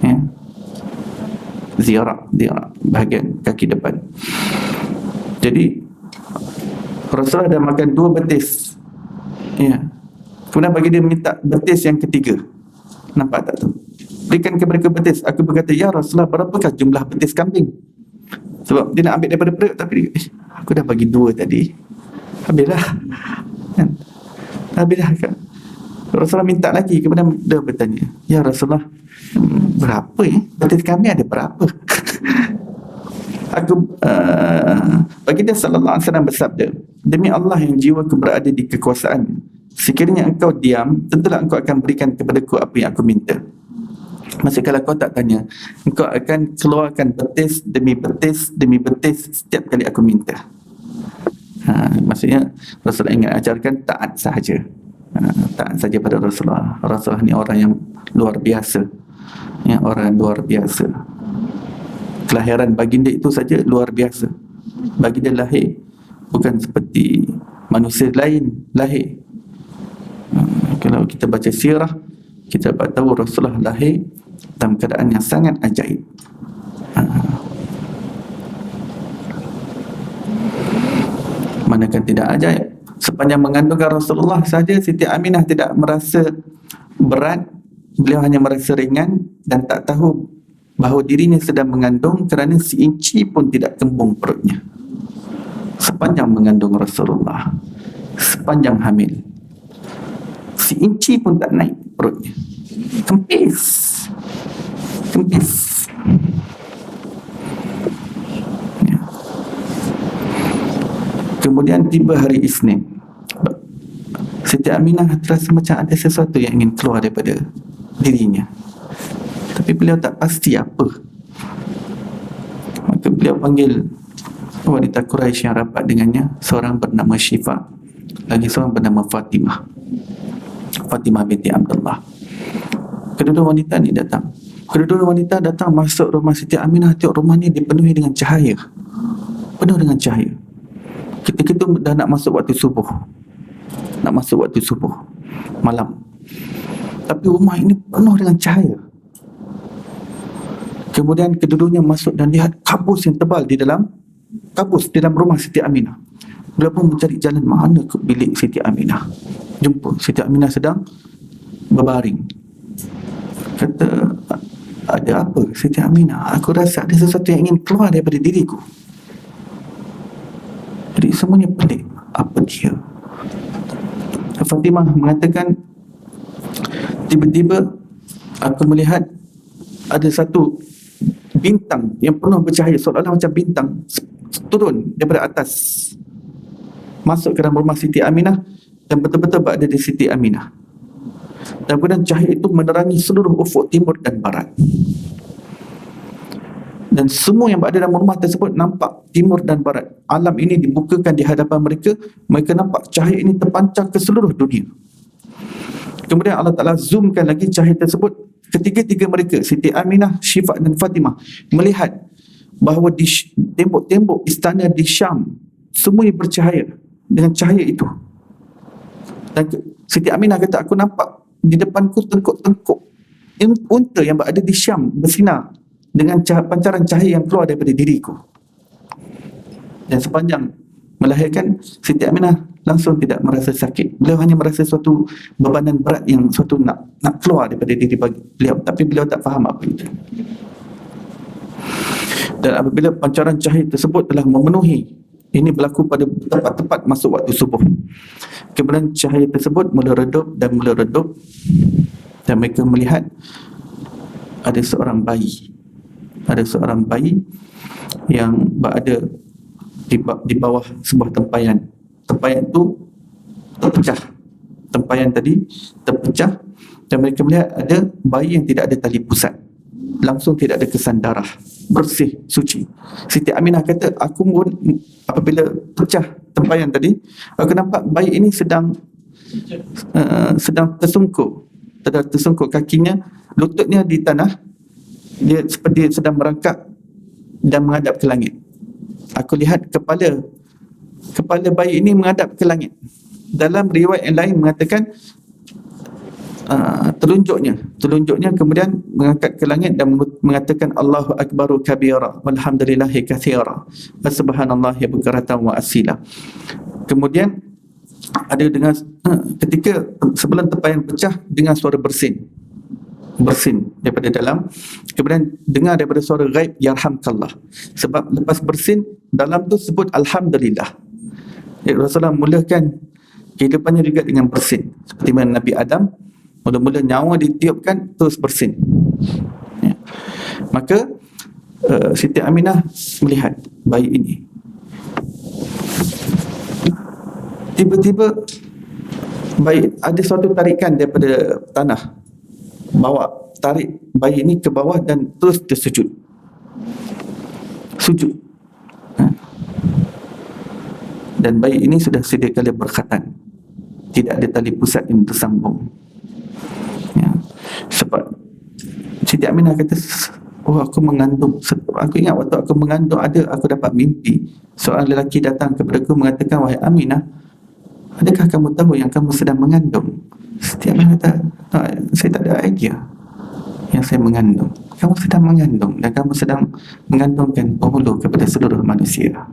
Ya. Zira' bahagian kaki depan. Jadi Rasulullah dah makan 2 betis. Ya. Kemudian bagi dia minta betis yang ketiga. Nampak tak tu? Berikan kepada betis. Aku berkata, ya Rasulullah, berapakah jumlah betis kambing? Sebab dia nak ambil daripada perut, tapi aku dah bagi 2 tadi. Habislah. Kan? Habislah kan? Rasulullah minta lagi. Kemudian dia bertanya, ya Rasulullah, berapa betis kambing ada berapa? Baginda sallallahu alaihi wasallam bersabda, demi Allah yang jiwaku berada di kekuasaan, sekiranya engkau diam, tentulah engkau akan berikan kepadaku apa yang aku minta. Maksud kalau kau tak tanya, engkau akan keluarkan betis demi betis demi betis setiap kali aku minta. Maksudnya Rasulullah ingin ajarkan taat sahaja. Taat saja pada Rasulullah. Rasulullah ni orang yang luar biasa. Ya, orang luar biasa. Kelahiran baginda itu saja luar biasa. Baginda lahir bukan seperti manusia lain lahir. Kalau kita baca sirah, kita dapat tahu Rasulullah lahir dalam keadaan yang sangat ajaib. Manakah tidak ajaib? Sepanjang mengandungkan Rasulullah saja, Siti Aminah tidak merasa berat. Beliau hanya merasa ringan dan tak tahu bahawa dirinya sedang mengandung kerana seinci pun tidak kembung perutnya. Sepanjang mengandung Rasulullah, sepanjang hamil, seinci pun tak naik perutnya. Kempis. Ya. Kemudian tiba hari Isnin. Siti Aminah terasa macam ada sesuatu yang ingin keluar daripada dirinya, tapi beliau tak pasti apa. Maka beliau panggil wanita Quraisy yang rapat dengannya, seorang bernama Syifa, lagi seorang bernama Fatimah binti Abdullah. Kedua wanita ni datang. Kedua wanita datang masuk rumah Siti Aminah. Tengok rumah ni dipenuhi dengan cahaya, penuh dengan cahaya. Ketika itu dah nak masuk waktu subuh, malam, tapi rumah ini penuh dengan cahaya. Kemudian kedua-duanya masuk dan lihat kabus yang tebal di dalam rumah Siti Aminah. Beliau pun mencari jalan mana ke bilik Siti Aminah. Jumpa Siti Aminah sedang berbaring. Kata, ada apa Siti Aminah? Aku rasa ada sesuatu yang ingin keluar daripada diriku. Jadi semuanya pelik. Apa dia? Fatimah mengatakan, tiba-tiba aku melihat ada satu bintang yang penuh bercahaya, seolah-olah macam bintang turun daripada atas masuk ke dalam rumah Siti Aminah dan betul-betul berada di Siti Aminah. Dan kemudian cahaya itu menerangi seluruh ufuk timur dan barat. Dan semua yang berada dalam rumah tersebut nampak timur dan barat. Alam ini dibukakan di hadapan mereka. Mereka nampak cahaya ini terpancar ke seluruh dunia. Kemudian Allah Ta'ala zoomkan lagi cahaya tersebut. Ketiga-tiga mereka, Siti Aminah, Syifa dan Fatimah, melihat bahawa di tembok-tembok istana di Syam semuanya bercahaya dengan cahaya itu. Dan Siti Aminah kata, aku nampak di depanku tengkuk-tengkuk unta yang berada di Syam bersinar dengan pancaran cahaya yang keluar daripada diriku. Dan sepanjang melahirkan, Siti Aminah langsung tidak merasa sakit. Beliau hanya merasa suatu bebanan berat yang suatu nak keluar daripada diri beliau, tapi beliau tak faham apa itu. Dan apabila pancaran cahaya tersebut telah memenuhi, ini berlaku pada tepat masuk waktu subuh, kemudian cahaya tersebut mula redup, dan mereka melihat ada seorang bayi yang berada di bawah sebuah tempayan. Tempayan itu terpecah. Tempayan tadi terpecah dan mereka melihat ada bayi yang tidak ada tali pusat. langsung tidak ada kesan darah, bersih, suci. Siti Aminah kata, aku pun apabila pecah tempayan tadi, aku nampak bayi ini sedang tersungkur kakinya, lututnya di tanah, dia seperti sedang merangkak dan menghadap ke langit. Aku lihat kepala bayi ini menghadap ke langit. Dalam riwayat yang lain mengatakan telunjuknya kemudian mengangkat ke langit dan mengatakan Allahu akbaru kabira walhamdulillahi katsira wa subhanallahi bukratan wa asila. Kemudian ada dengar ketika sebelum tempayan pecah, dengar suara bersin daripada dalam, kemudian dengar daripada suara ghaib yarhamkallah. Sebab lepas bersin dalam tu sebut alhamdulillah. Rasulullah mulakan kehidupannya juga dengan bersin, seperti mana Nabi Adam mula-mula nyawa ditiupkan terus bersin. Ya. Maka Siti Aminah melihat bayi ini, tiba-tiba bayi ada suatu tarikan daripada tanah, tarik bayi ini ke bawah dan terus tersujud. Dan bayi ini sudah sedia kala berkhatan, tidak ada tali pusat yang tersambung. Ya. Sebab Siti Aminah kata, aku mengandung. Aku ingat waktu aku mengandung aku dapat mimpi seorang lelaki datang kepada aku mengatakan, wahai Aminah, adakah kamu tahu yang kamu sedang mengandung? Siti Aminah kata, saya tak ada idea yang saya mengandung. Kamu sedang mengandung dan kamu sedang mengandungkan penghulu kepada seluruh manusia.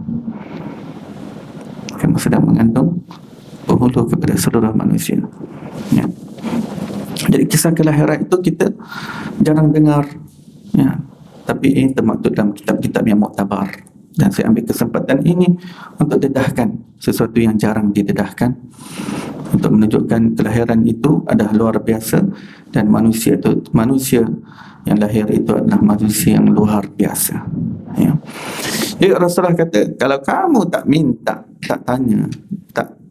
Kamu sedang mengandung penghulu kepada seluruh manusia. Ya. Jadi kisah kelahiran itu kita jarang dengar, ya. Tapi ini termaktub dalam kitab-kitab yang muktabar. Dan saya ambil kesempatan ini untuk dedahkan sesuatu yang jarang didedahkan, untuk menunjukkan kelahiran itu adalah luar biasa, dan manusia yang lahir itu adalah manusia yang luar biasa. Ya. Jadi Rasulullah kata, kalau kamu tak minta, tak tanya,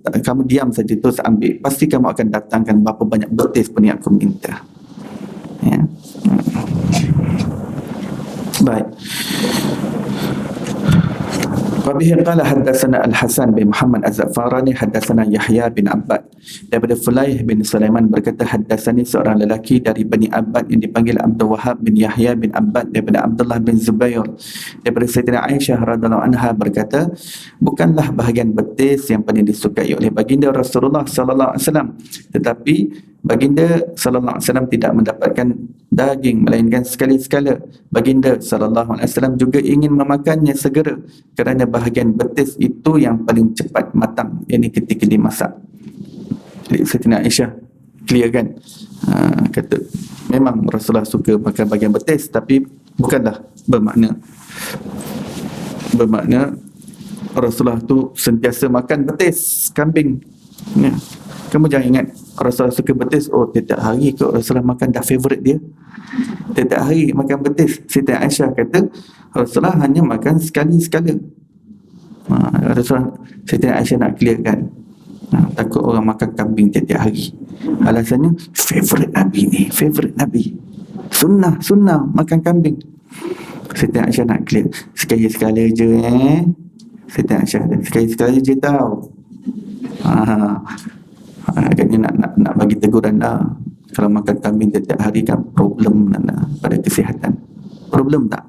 kamu diam saja terus ambil, pasti kamu akan datangkan berapa banyak betis pun yang aku minta. Ya. Baik. Wabihi qala haddatsana Al-Hasan bin Muhammad Az-Zafarani haddatsana Yahya bin Abbad daripada Fulaih bin Sulaiman berkata, haddatsani seorang lelaki dari Bani Abbad yang dipanggil Abdul Wahab bin Yahya bin Abbad daripada Abdullah bin Zubair daripada Sayyidina Aisyah radhiyallahu anha berkata, bukanlah bahagian betis yang paling disukai oleh baginda Rasulullah sallallahu alaihi wasallam, tetapi baginda sallallahu alaihi wasallam tidak mendapatkan daging, melainkan sekali-sekala baginda sallallahu alaihi wasallam juga ingin memakannya segera, kerana bahagian betis itu yang paling cepat matang, yakni ketika dimasak. Jadi Sayyidina Aisyah clear kan, kata memang Rasulullah suka makan bahagian betis, tapi bukanlah bermakna Rasulullah tu sentiasa makan betis kambing, ya. Kamu jangan ingat Rasulullah suka betis, tiap hari kot Rasulullah makan, dah favourite dia. Tiap hari makan betis. Siti Aisyah kata Rasulullah hanya makan sekali-sekala. Rasulullah, Siti Aisyah nak clearkan, takut orang makan kambing tiap hari. Alasannya favourite Nabi. Sunnah makan kambing. Siti Aisyah nak clear, sekali-sekala je Siti Aisyah kata, sekali-sekala je tau. Agaknya nak bagi teguran dah. Kalau makan kambing tiap hari kan problem pada kesihatan. Problem tak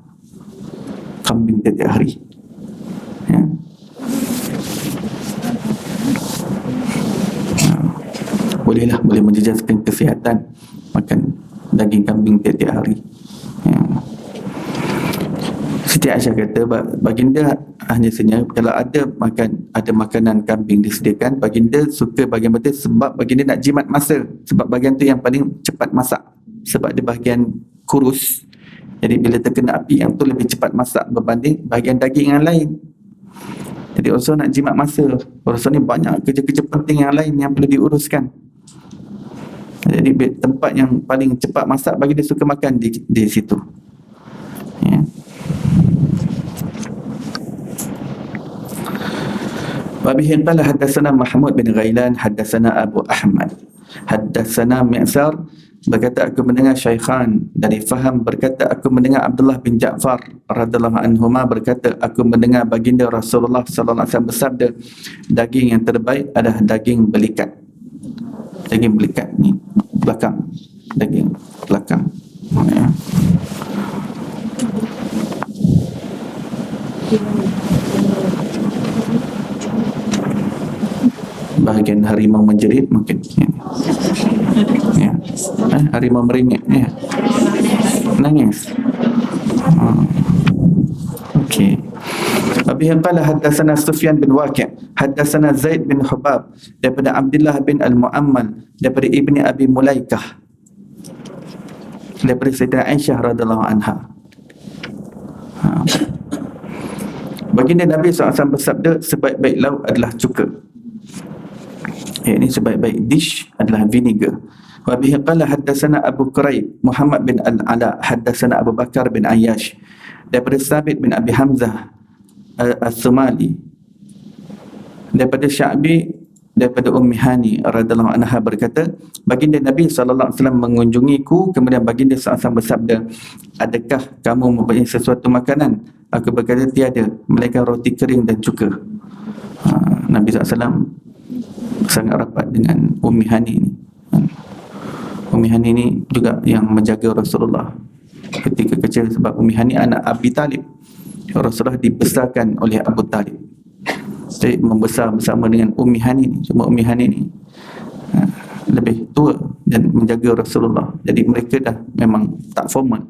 kambing tiap hari, ya? Boleh menjejaskan kesihatan makan daging kambing tiap hari, ya. Siti Aisyah kata baginda hanya senyap kalau ada makanan kambing disediakan, baginda suka bahagian betis sebab baginda nak jimat masa, sebab bahagian tu yang paling cepat masak, sebab dia bahagian kurus, jadi bila terkena api yang tu lebih cepat masak berbanding bahagian daging yang lain. Jadi Rasul nak jimat masa, Rasul ni banyak kerja-kerja penting yang lain yang perlu diuruskan. Jadi tempat yang paling cepat masak baginda suka makan di situ, ya. Wabihi qala haddatsana Mahmud bin Ghailan haddatsana Abu Ahmad haddatsana Mi'sar berkata, aku mendengar Syaikhan dari Faham berkata, aku mendengar Abdullah bin Ja'far radhiyallahu anhuma berkata, aku mendengar baginda Rasulullah sallallahu alaihi wasallam bersabda, daging yang terbaik adalah daging belikat. Daging belikat ni belakang, daging belakang. Ya. Bahagian harimau menjerit mungkin. Ya. Harimau meringit. Ya. Nangis. Okey. Abi qala hadatsana Sufyan bin Waqi', hadatsana Zaid bin Hubab daripada Abdullah bin Al-Mu'ammal daripada Ibni Abi Mulaikah daripada Sayyidah Aisyah radhiyallahu anha. Baginda Nabi SAW bersabda, sebaik-baik lauk adalah cuka. Ini sebaik-baik dish adalah vinegar. Wa bihi qala hadatsana Abu Quraib Muhammad bin Al-Ala hadatsana Abu Bakar bin Ayyash daripada Sabit bin Abi Hamzah As-Sumali daripada Sya'bi daripada Ummi Hani radhiyallahu anha berkata, baginda Nabi sallallahu alaihi wasallam mengunjungiku, kemudian baginda sallallahu alaihi wasallam bersabda, adakah kamu mempunyai sesuatu makanan? Aku berkata, tiada, melainkan roti kering dan cuka. Nabi sallallahu alaihi wasallam sangat rapat dengan Ummi Hani ni. Ummi Hani ni juga yang menjaga Rasulullah ketika kecil, sebab Ummi Hani anak Abi Talib. Rasulullah dibesarkan oleh Abu Talib, jadi membesar bersama dengan Ummi Hani ni. Cuma Ummi Hani ni lebih tua dan menjaga Rasulullah, jadi mereka dah memang tak formal.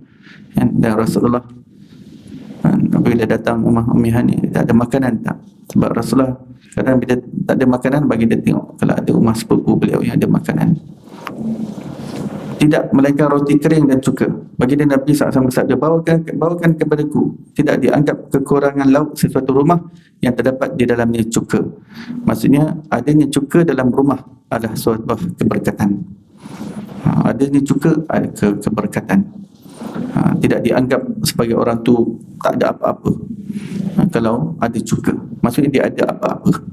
Dan Rasulullah apabila datang rumah Ummi Hani, tak ada makanan tak? Sebab Rasulullah kadang bila tak ada makanan, bagi dia tengok kalau ada rumah sepupu beliau yang ada makanan. Tidak, melainkan roti kering dan cuka. Baginda Nabi SAW bersabda, bawakan kepadaku, tidak dianggap kekurangan lauk sesuatu rumah yang terdapat di dalamnya cuka. Maksudnya adanya cuka dalam rumah adalah suatu keberkatan. Adanya cuka ada keberkatan. Tidak dianggap sebagai orang tu tak ada apa-apa. Kalau ada cuka, maksudnya dia ada apa-apa.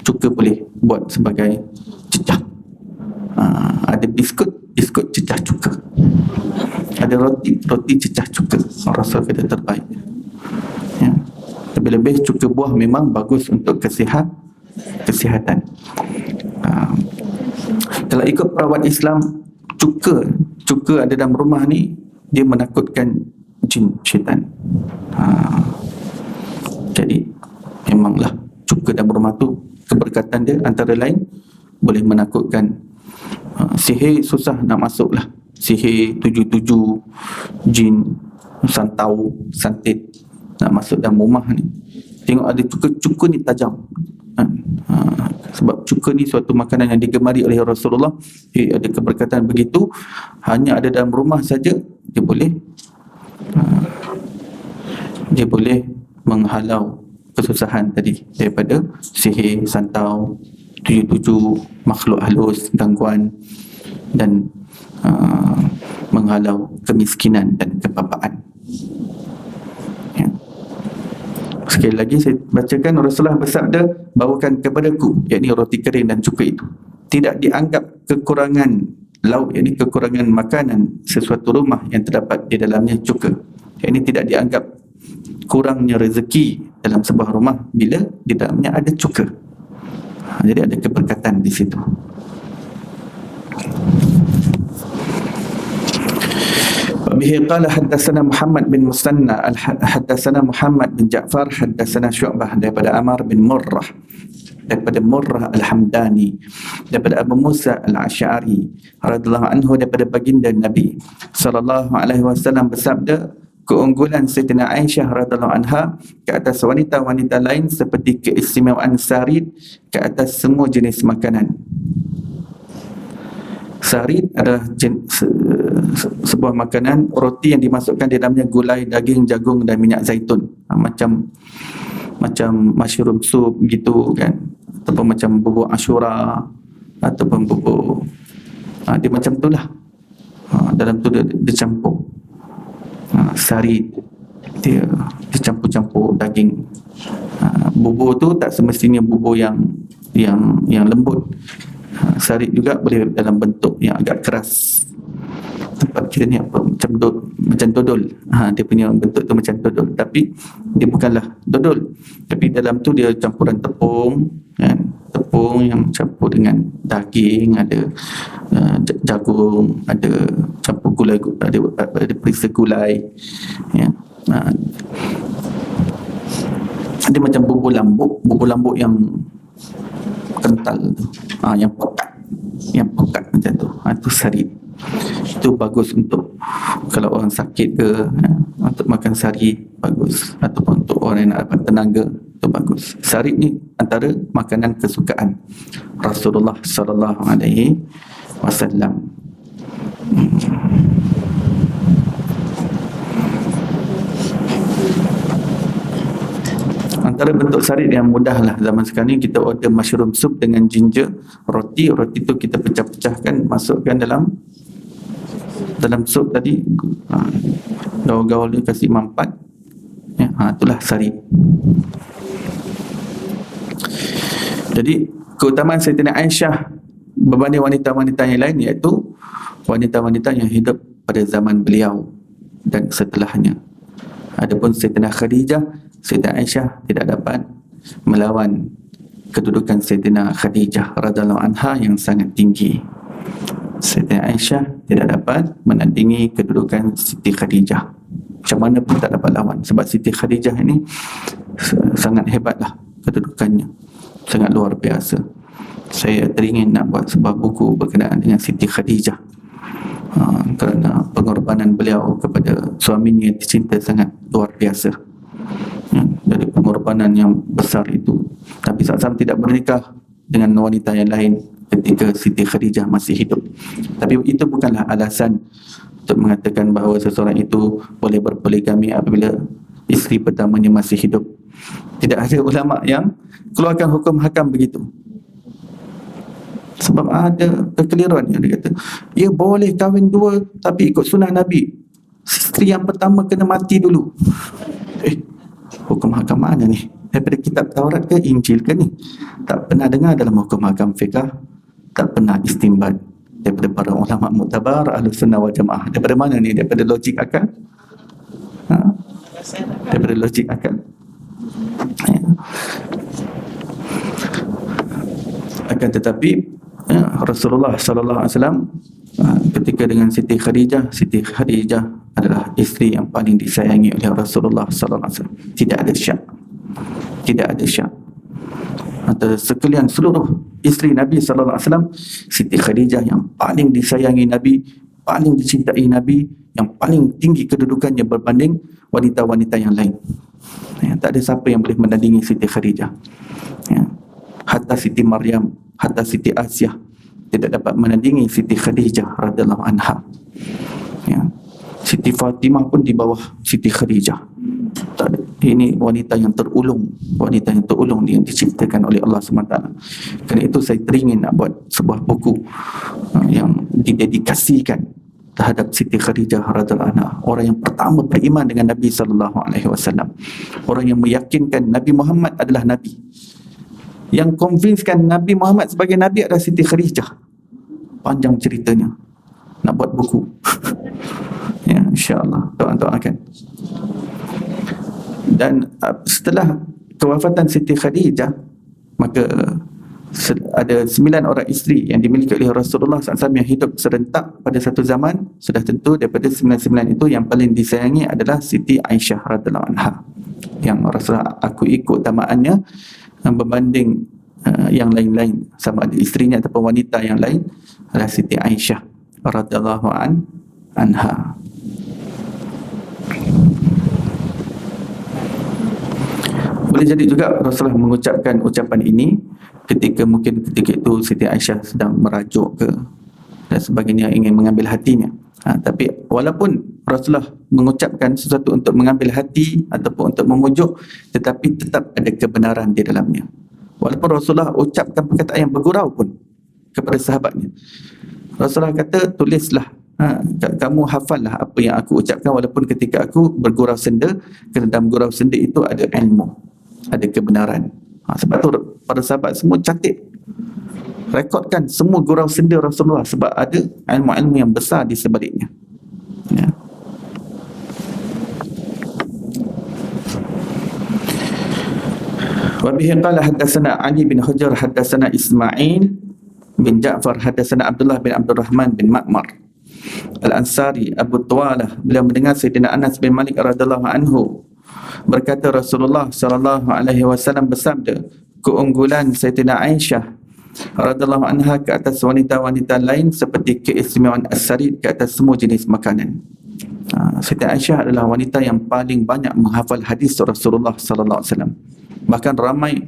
Cuka boleh buat sebagai cecah. Ada biskut cecah cuka. Ada roti cecah cuka. Rasul kata terbaik. Ya. Lebih-lebih cuka buah memang bagus untuk kesihatan. Kalau ikut perawat Islam, cuka ada dalam rumah ni, dia menakutkan jin, syaitan. Jadi memanglah cuka dalam rumah tu, keberkatan dia antara lain boleh menakutkan sihir. Susah nak masuk lah, sihir 77 jin, santau, santet nak masuk dalam rumah ni. Tengok ada cuka ni tajam. Sebab cuka ni suatu makanan yang digemari oleh Rasulullah. Ada keberkatan begitu, hanya ada dalam rumah saja, dia boleh menghalau kesusahan tadi daripada sihir, santau, 77 makhluk halus, gangguan, dan menghalau kemiskinan dan kebapaan. Ya. Sekali lagi saya bacakan, Rasulullah bersabda, bawakan kepadaku, yakni roti kering dan cuka itu. Tidak dianggap kekurangan lauk, yakni kekurangan makanan sesuatu rumah yang terdapat di dalamnya cuka. Yakni tidak dianggap kurangnya rezeki dalam sebuah rumah bila di dalamnya ada cuka. Jadi ada keberkatan di situ. Bihi qala hadatsana Muhammad bin Musanna hadatsana Muhammad bin Ja'far hadatsana Syu'bah daripada Amar bin Murrah daripada Murrah Al-Hamdani daripada Abu Musa Al-Asy'ari radhiyallahu anhu daripada baginda Nabi sallallahu alaihi wasallam bersabda, keunggulan Sayyidina Aisyah radhiyallahu anha ke atas wanita-wanita lain seperti keistimewaan sarid ke atas semua jenis makanan. Sarid adalah sebuah makanan, roti yang dimasukkan di dalamnya gulai, daging, jagung dan minyak zaitun. Macam mushroom soup gitu kan, ataupun macam bubur Ashura, ataupun bubur dia macam tu lah. Dalam tu dia campur sarid, dia campur-campur daging. Bubur tu tak semestinya bubur yang lembut. Sarid juga boleh dalam bentuk yang agak keras, kita ni apa, macam dodol. Dia punya bentuk tu macam dodol, tapi dia bukanlah dodol, tapi dalam tu dia campuran tepung kan, tepung yang campur dengan daging, ada jagung, ada campur gulai, ada perisa gulai ya. Dia macam bubur lambuk yang kental tu, yang pekat macam tu. Itu sari. Itu bagus untuk kalau orang sakit ke, untuk makan sari bagus, ataupun untuk orang yang nak dapat tenaga, itu bagus. Sari ni antara makanan kesukaan Rasulullah sallallahu alaihi wasallam. Antara bentuk sarit yang mudah lah zaman sekarang ni, kita order mushroom soup dengan ginger, roti tu kita pecah-pecahkan, masukkan dalam sup tadi, gaul-gaul ni kasih mampat ya, itulah sarit. Jadi keutamaan Sayyidina Aisyah berbanding wanita-wanita yang lain, iaitu wanita-wanita yang hidup pada zaman beliau dan setelahnya. Adapun Sayyidina Khadijah, Sayyidina Aisyah tidak dapat melawan kedudukan Sayyidina Khadijah radhiyallahu anha yang sangat tinggi. Sayyidina Aisyah tidak dapat menandingi kedudukan Siti Khadijah. Macam mana pun tak dapat lawan, sebab Siti Khadijah ini sangat hebatlah kedudukannya, sangat luar biasa. Saya teringin nak buat sebuah buku berkenaan dengan Siti Khadijah, kerana pengorbanan beliau kepada suaminya yang tercinta sangat luar biasa. Dari pengorbanan yang besar itu, Nabi SAW tidak bernikah dengan wanita yang lain ketika Siti Khadijah masih hidup. Tapi itu bukanlah alasan untuk mengatakan bahawa seseorang itu boleh berpoligami apabila isteri pertamanya masih hidup. Tidak ada ulama yang keluarkan hukum hakam begitu. Sebab ada kekeliruan yang dia kata, ya boleh kahwin dua tapi ikut sunnah Nabi, isteri yang pertama kena mati dulu. Hukum hakam mana ni? Daripada kitab Taurat ke Injil ke ni? Tak pernah dengar dalam hukum hakam fiqah, tak pernah istinbat daripada para ulama muktabar Ahlus Sunnah wal Jamaah. Daripada mana ni? Daripada logik akal? Daripada logik akal. Ya. Akan tetapi Rasulullah sallallahu alaihi wasallam ketika dengan Siti Khadijah adalah isteri yang paling disayangi oleh Rasulullah sallallahu alaihi wasallam. Tidak ada syak. Antara sekalian seluruh isteri Nabi sallallahu alaihi wasallam, Siti Khadijah yang paling disayangi Nabi, paling dicintai Nabi, yang paling tinggi kedudukannya berbanding wanita-wanita yang lain. Ya, tak ada siapa yang boleh menandingi Siti Khadijah. Ya. Hatta Siti Maryam, hatta Siti Asyah tidak dapat menandingi Siti Khadijah radhiyallahu anha. Ya. Siti Fatimah pun di bawah Siti Khadijah. Ini wanita yang terulung, yang diciptakan oleh Allah SWT. Kerana itu saya teringin nak buat sebuah buku yang didedikasikan terhadap Siti Khadijah radhiyallahu anha, orang yang pertama beriman dengan Nabi sallallahu alaihi wasallam, orang yang meyakinkan Nabi Muhammad adalah nabi. Yang convincekan Nabi Muhammad sebagai nabi adalah Siti Khadijah. Panjang ceritanya, nak buat buku. Ya, insya-Allah, doakan. Dan setelah kewafatan Siti Khadijah, maka ada 9 orang isteri yang dimiliki oleh Rasulullah SAW yang hidup serentak pada satu zaman. Sudah tentu daripada 9 itu yang paling disayangi adalah Siti Aisyah radhiyallahu anha, yang Rasulullah akui keutamaannya berbanding yang lain-lain, sama ada isterinya ataupun wanita yang lain, adalah Siti Aisyah radhiyallahu anha. Boleh jadi juga Rasulullah mengucapkan ucapan ini ketika itu Siti Aisyah sedang merajuk ke dan sebagainya, ingin mengambil hatinya. Tapi walaupun Rasulullah mengucapkan sesuatu untuk mengambil hati ataupun untuk memujuk, tetapi tetap ada kebenaran di dalamnya. Walaupun Rasulullah ucapkan perkataan yang bergurau pun kepada sahabatnya, Rasulullah kata, tulislah, kamu hafallah apa yang aku ucapkan walaupun ketika aku bergurau senda, kerana dalam gurau senda itu ada ilmu, ada kebenaran. Sebab tu para sahabat semua catat, rekodkan semua gurau senda Rasulullah, sebab ada ilmu-ilmu yang besar di sebaliknya. Wa bihi qala haddatsana Ali bin Hujr haddatsana Ismail bin Ja'far haddatsana Abdullah bin Abdul Rahman bin Ma'mar Al-Ansari Abu Tuwalah, beliau mendengar Sayyidina Anas bin Malik radhiyallahu anhu berkata, Rasulullah sallallahu alaihi wasallam bersabda, keunggulan Sayyidina Aisyah radhiyallahu anha ke atas wanita-wanita lain seperti keistimewaan as-sarid ke atas semua jenis makanan. Sayyidina Aisyah adalah wanita yang paling banyak menghafal hadis Rasulullah sallallahu alaihi wasallam. Bahkan ramai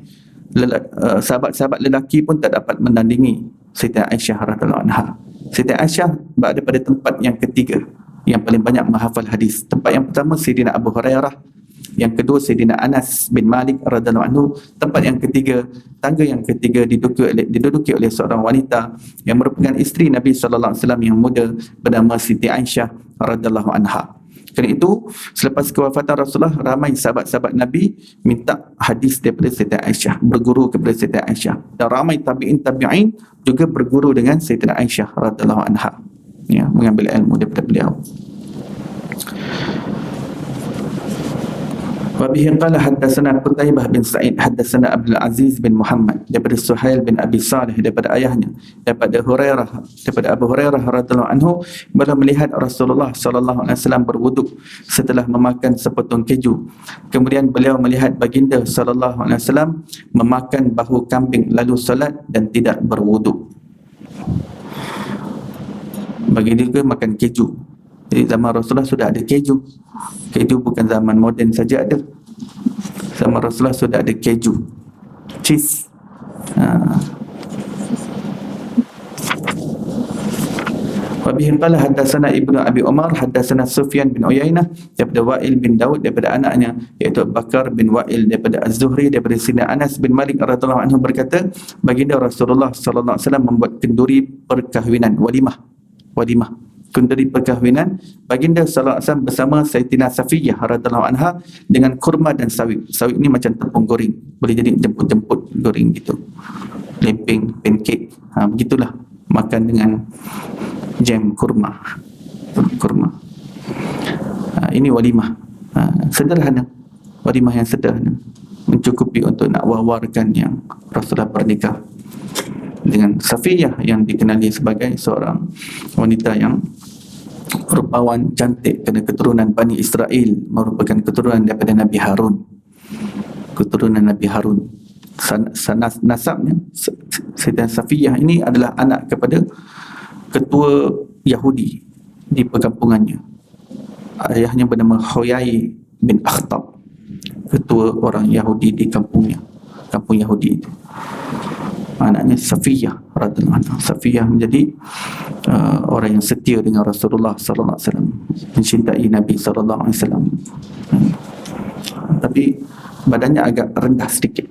sahabat-sahabat lelaki pun tak dapat menandingi Sayyidina Aisyah radhiyallahu anha. Sayyidina Aisyah berada pada tempat yang ketiga yang paling banyak menghafal hadis. Tempat yang pertama Sayyidina Abu Hurairah, yang kedua Sayyidina Anas bin Malik radhiyallahu anhu, tempat yang ketiga, tangga yang ketiga diduduki oleh seorang wanita yang merupakan isteri Nabi sallallahu alaihi wasallam yang muda bernama Siti Aisyah radhiyallahu anha. Kerana itu, selepas kewafatan Rasulullah, ramai sahabat-sahabat Nabi minta hadis daripada Sayyidina Aisyah, berguru kepada Sayyidina Aisyah, dan ramai tabi'in juga berguru dengan Sayyidina Aisyah radhiyallahu anha, ya, mengambil ilmu daripada beliau. Wa bihi qala haddatsana Qutaibah bin Sa'id haddatsana Abdul Aziz bin Muhammad daripada Suhail bin Abi Salih daripada ayahnya daripada Abu Hurairah radhiyallahu anhu, beliau melihat Rasulullah sallallahu alaihi wasallam berwuduk setelah memakan sepotong keju. Kemudian beliau melihat baginda sallallahu alaihi wasallam memakan bahu kambing lalu solat dan tidak berwuduk. Baginda juga makan keju. Jadi zaman Rasulullah sudah ada keju. Keju bukan zaman moden saja ada. Zaman Rasulullah sudah ada keju, cheese. Wa bihi qala haddatsana Ibnu Abi Umar haddatsana Sufyan bin Uyainah daripada Wa'il bin Daud daripada anaknya iaitu Bakar bin Wa'il daripada Az-Zuhri daripada Sayyidina Anas bin Malik radhiyallahu anhu berkata, baginda Rasulullah sallallahu alaihi wasallam membuat kenduri perkahwinan, walimah kenduri perkahwinan baginda sallallahu alaihi wasallam bersama Sayyidina Safiyah radhiyallahu anha dengan kurma dan sawit. Sawit ni macam tepung goreng, boleh jadi jemput-jemput goreng gitu, lempeng, pancake, begitulah, makan dengan jam kurma. Ini walimah sederhana, walimah yang sederhana, mencukupi untuk nak wawarkan yang Rasulullah bernikah dengan Safiyah yang dikenali sebagai seorang wanita yang rupawan, cantik, kerana keturunan Bani Israel, merupakan keturunan daripada Nabi Harun. Nasabnya Sayyidah Safiyah ini adalah anak kepada ketua Yahudi di perkampungannya. Ayahnya bernama Huyai bin Akhtab, ketua orang Yahudi di kampung Yahudi itu. Anaknya Safiyah radhiyallahu anha. Safiyah menjadi orang yang setia dengan Rasulullah sallallahu alaihi wasallam, mencintai Nabi sallallahu alaihi wasallam. Tapi badannya agak rendah sedikit.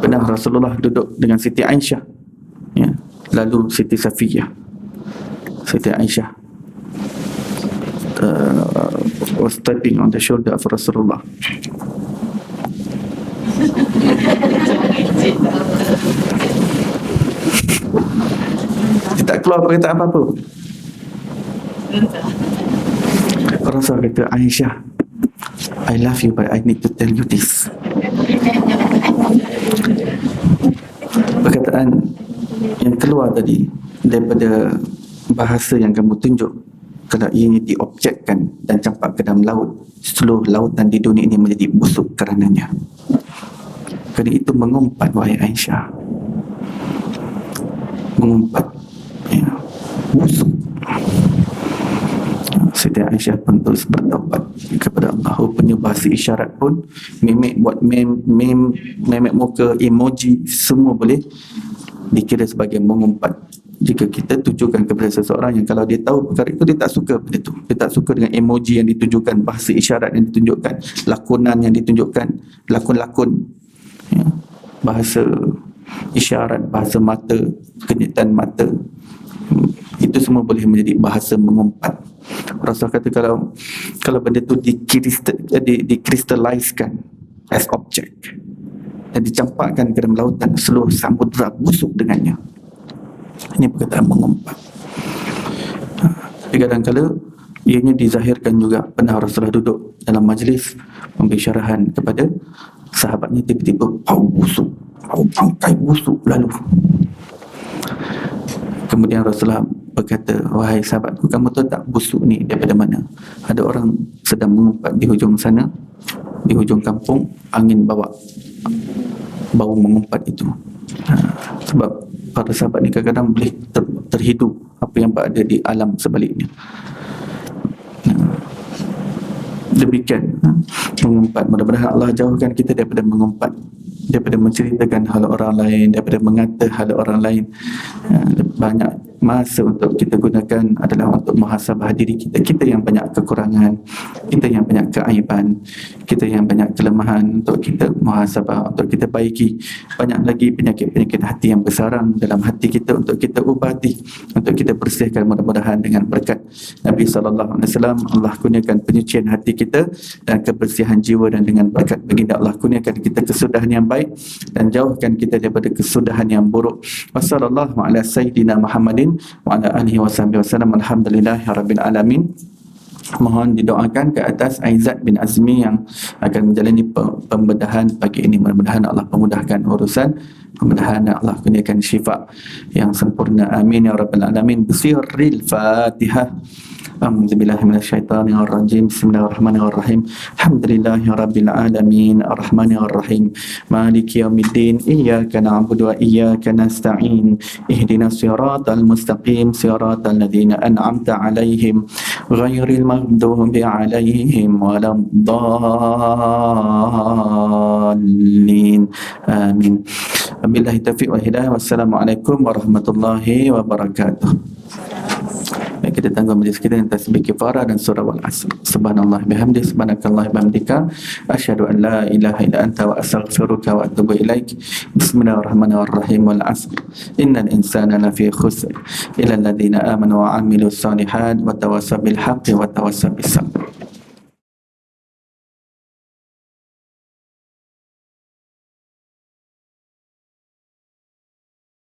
Pernah Rasulullah duduk dengan Siti Aisyah, ya, lalu Siti Safiyah, Siti Aisyah was tapping on the shoulder of Rasulullah. Dia tak keluar berkata apa-apa. Rasul kata, Aisyah, I love you but I need to tell you this. Perkataan yang keluar tadi daripada bahasa yang kamu tunjuk, kalau ini diobjekkan dan campak ke dalam laut, seluruh lautan di dunia ini menjadi busuk karenanya. Kerana itu mengumpat, wahai Aisyah, mengumpat, ya, busuk. Siti Aisyah pun terus bertaubat kepada Allah. Rupanya bahasa isyarat pun, memek buat memek muka, emoji, semua boleh dikira sebagai mengumpat. Jika kita tujukan kepada seseorang yang kalau dia tahu perkara itu, dia tak suka benda itu. Dia tak suka dengan emoji yang ditunjukkan, bahasa isyarat yang ditunjukkan, lakonan yang ditunjukkan, lakon-lakon, ya, bahasa isyarat, bahasa mata, kenyataan mata, itu semua boleh menjadi bahasa mengumpat. Rasul kata kalau benda itu dikristaliskan as object dan dicampakkan ke dalam lautan, seluruh samudra busuk dengannya. Ini perkataan mengumpat. Tapi kadang-kadang Ianya dizahirkan juga pernah Rasulullah duduk dalam majlis memberi syarahan kepada sahabatnya, tiba-tiba bau busuk, bau bangkai busuk lalu. Kemudian Rasulullah berkata, wahai sahabatku, kamu tahu tak busuk ni daripada mana? Ada orang sedang mengumpat di hujung sana, di hujung kampung, angin bawa bau mengumpat itu. Sebab para sahabat ni kadang-kadang boleh terhidup apa yang berada di alam sebaliknya. Demikian mengumpat. Mudah-mudahan Allah jauhkan kita daripada mengumpat, daripada menceritakan hal orang lain, daripada mengata hal orang lain. Banyak masa untuk kita gunakan adalah untuk muhasabah diri kita. Kita yang banyak kekurangan, kita yang banyak keaiban, kita yang banyak kelemahan, untuk kita muhasabah, untuk kita baiki. Banyak lagi penyakit-penyakit hati yang bersarang dalam hati kita untuk kita ubati, untuk kita bersihkan. Mudah-mudahan dengan berkat Nabi SAW, Allah kurniakan penyucian hati kita dan kebersihan jiwa, dan dengan berkat baginda Allah kurniakan kita kesudahan yang baik dan jauhkan kita daripada kesudahan yang buruk. Wassallallahu ala sayyidina Muhammadin wa ala alihi wasallam. Alhamdulillahirabbil alamin. Mohon didoakan ke atas Aizat bin Azmi yang akan menjalani pembedahan pagi ini. Mudah-mudahan Allah memudahkan urusan, mudah-mudahan Allah kurniakan syifa yang sempurna. Amin ya rabbal alamin. Bisirril Fatihah. A'udzubillahi minasyaitonirrajim. Bismillahirrahmanirrahim. Alhamdulillahirabbil alamin, arrahmanirrahim, maliki yaumiddin, iyyaka na'budu wa iyyaka nasta'in, ihdinas siratal mustaqim, siratal ladzina an'amta 'alaihim ghairil maghdubi 'alaihim waladdallin. Amin. Wabillahi taufiq wal hidayah. Wassalamualaikum warahmatullahi wabarakatuh. Baik, kita tangguh majlis kita dengan tasbih kifarah dan surah wal asr. Subhanallah bihamdi, subhanakallah bihamdika, asyhadu an la ilaha illa anta wa astaghfiruka wa atubu ilaik. Bismillahirrahmanirrahim. Wal asr. Innal insana lafi khusr illa alladhina amanu wa amilus solihat wa tawassaw bil haqqi wa tawassaw bis sabr.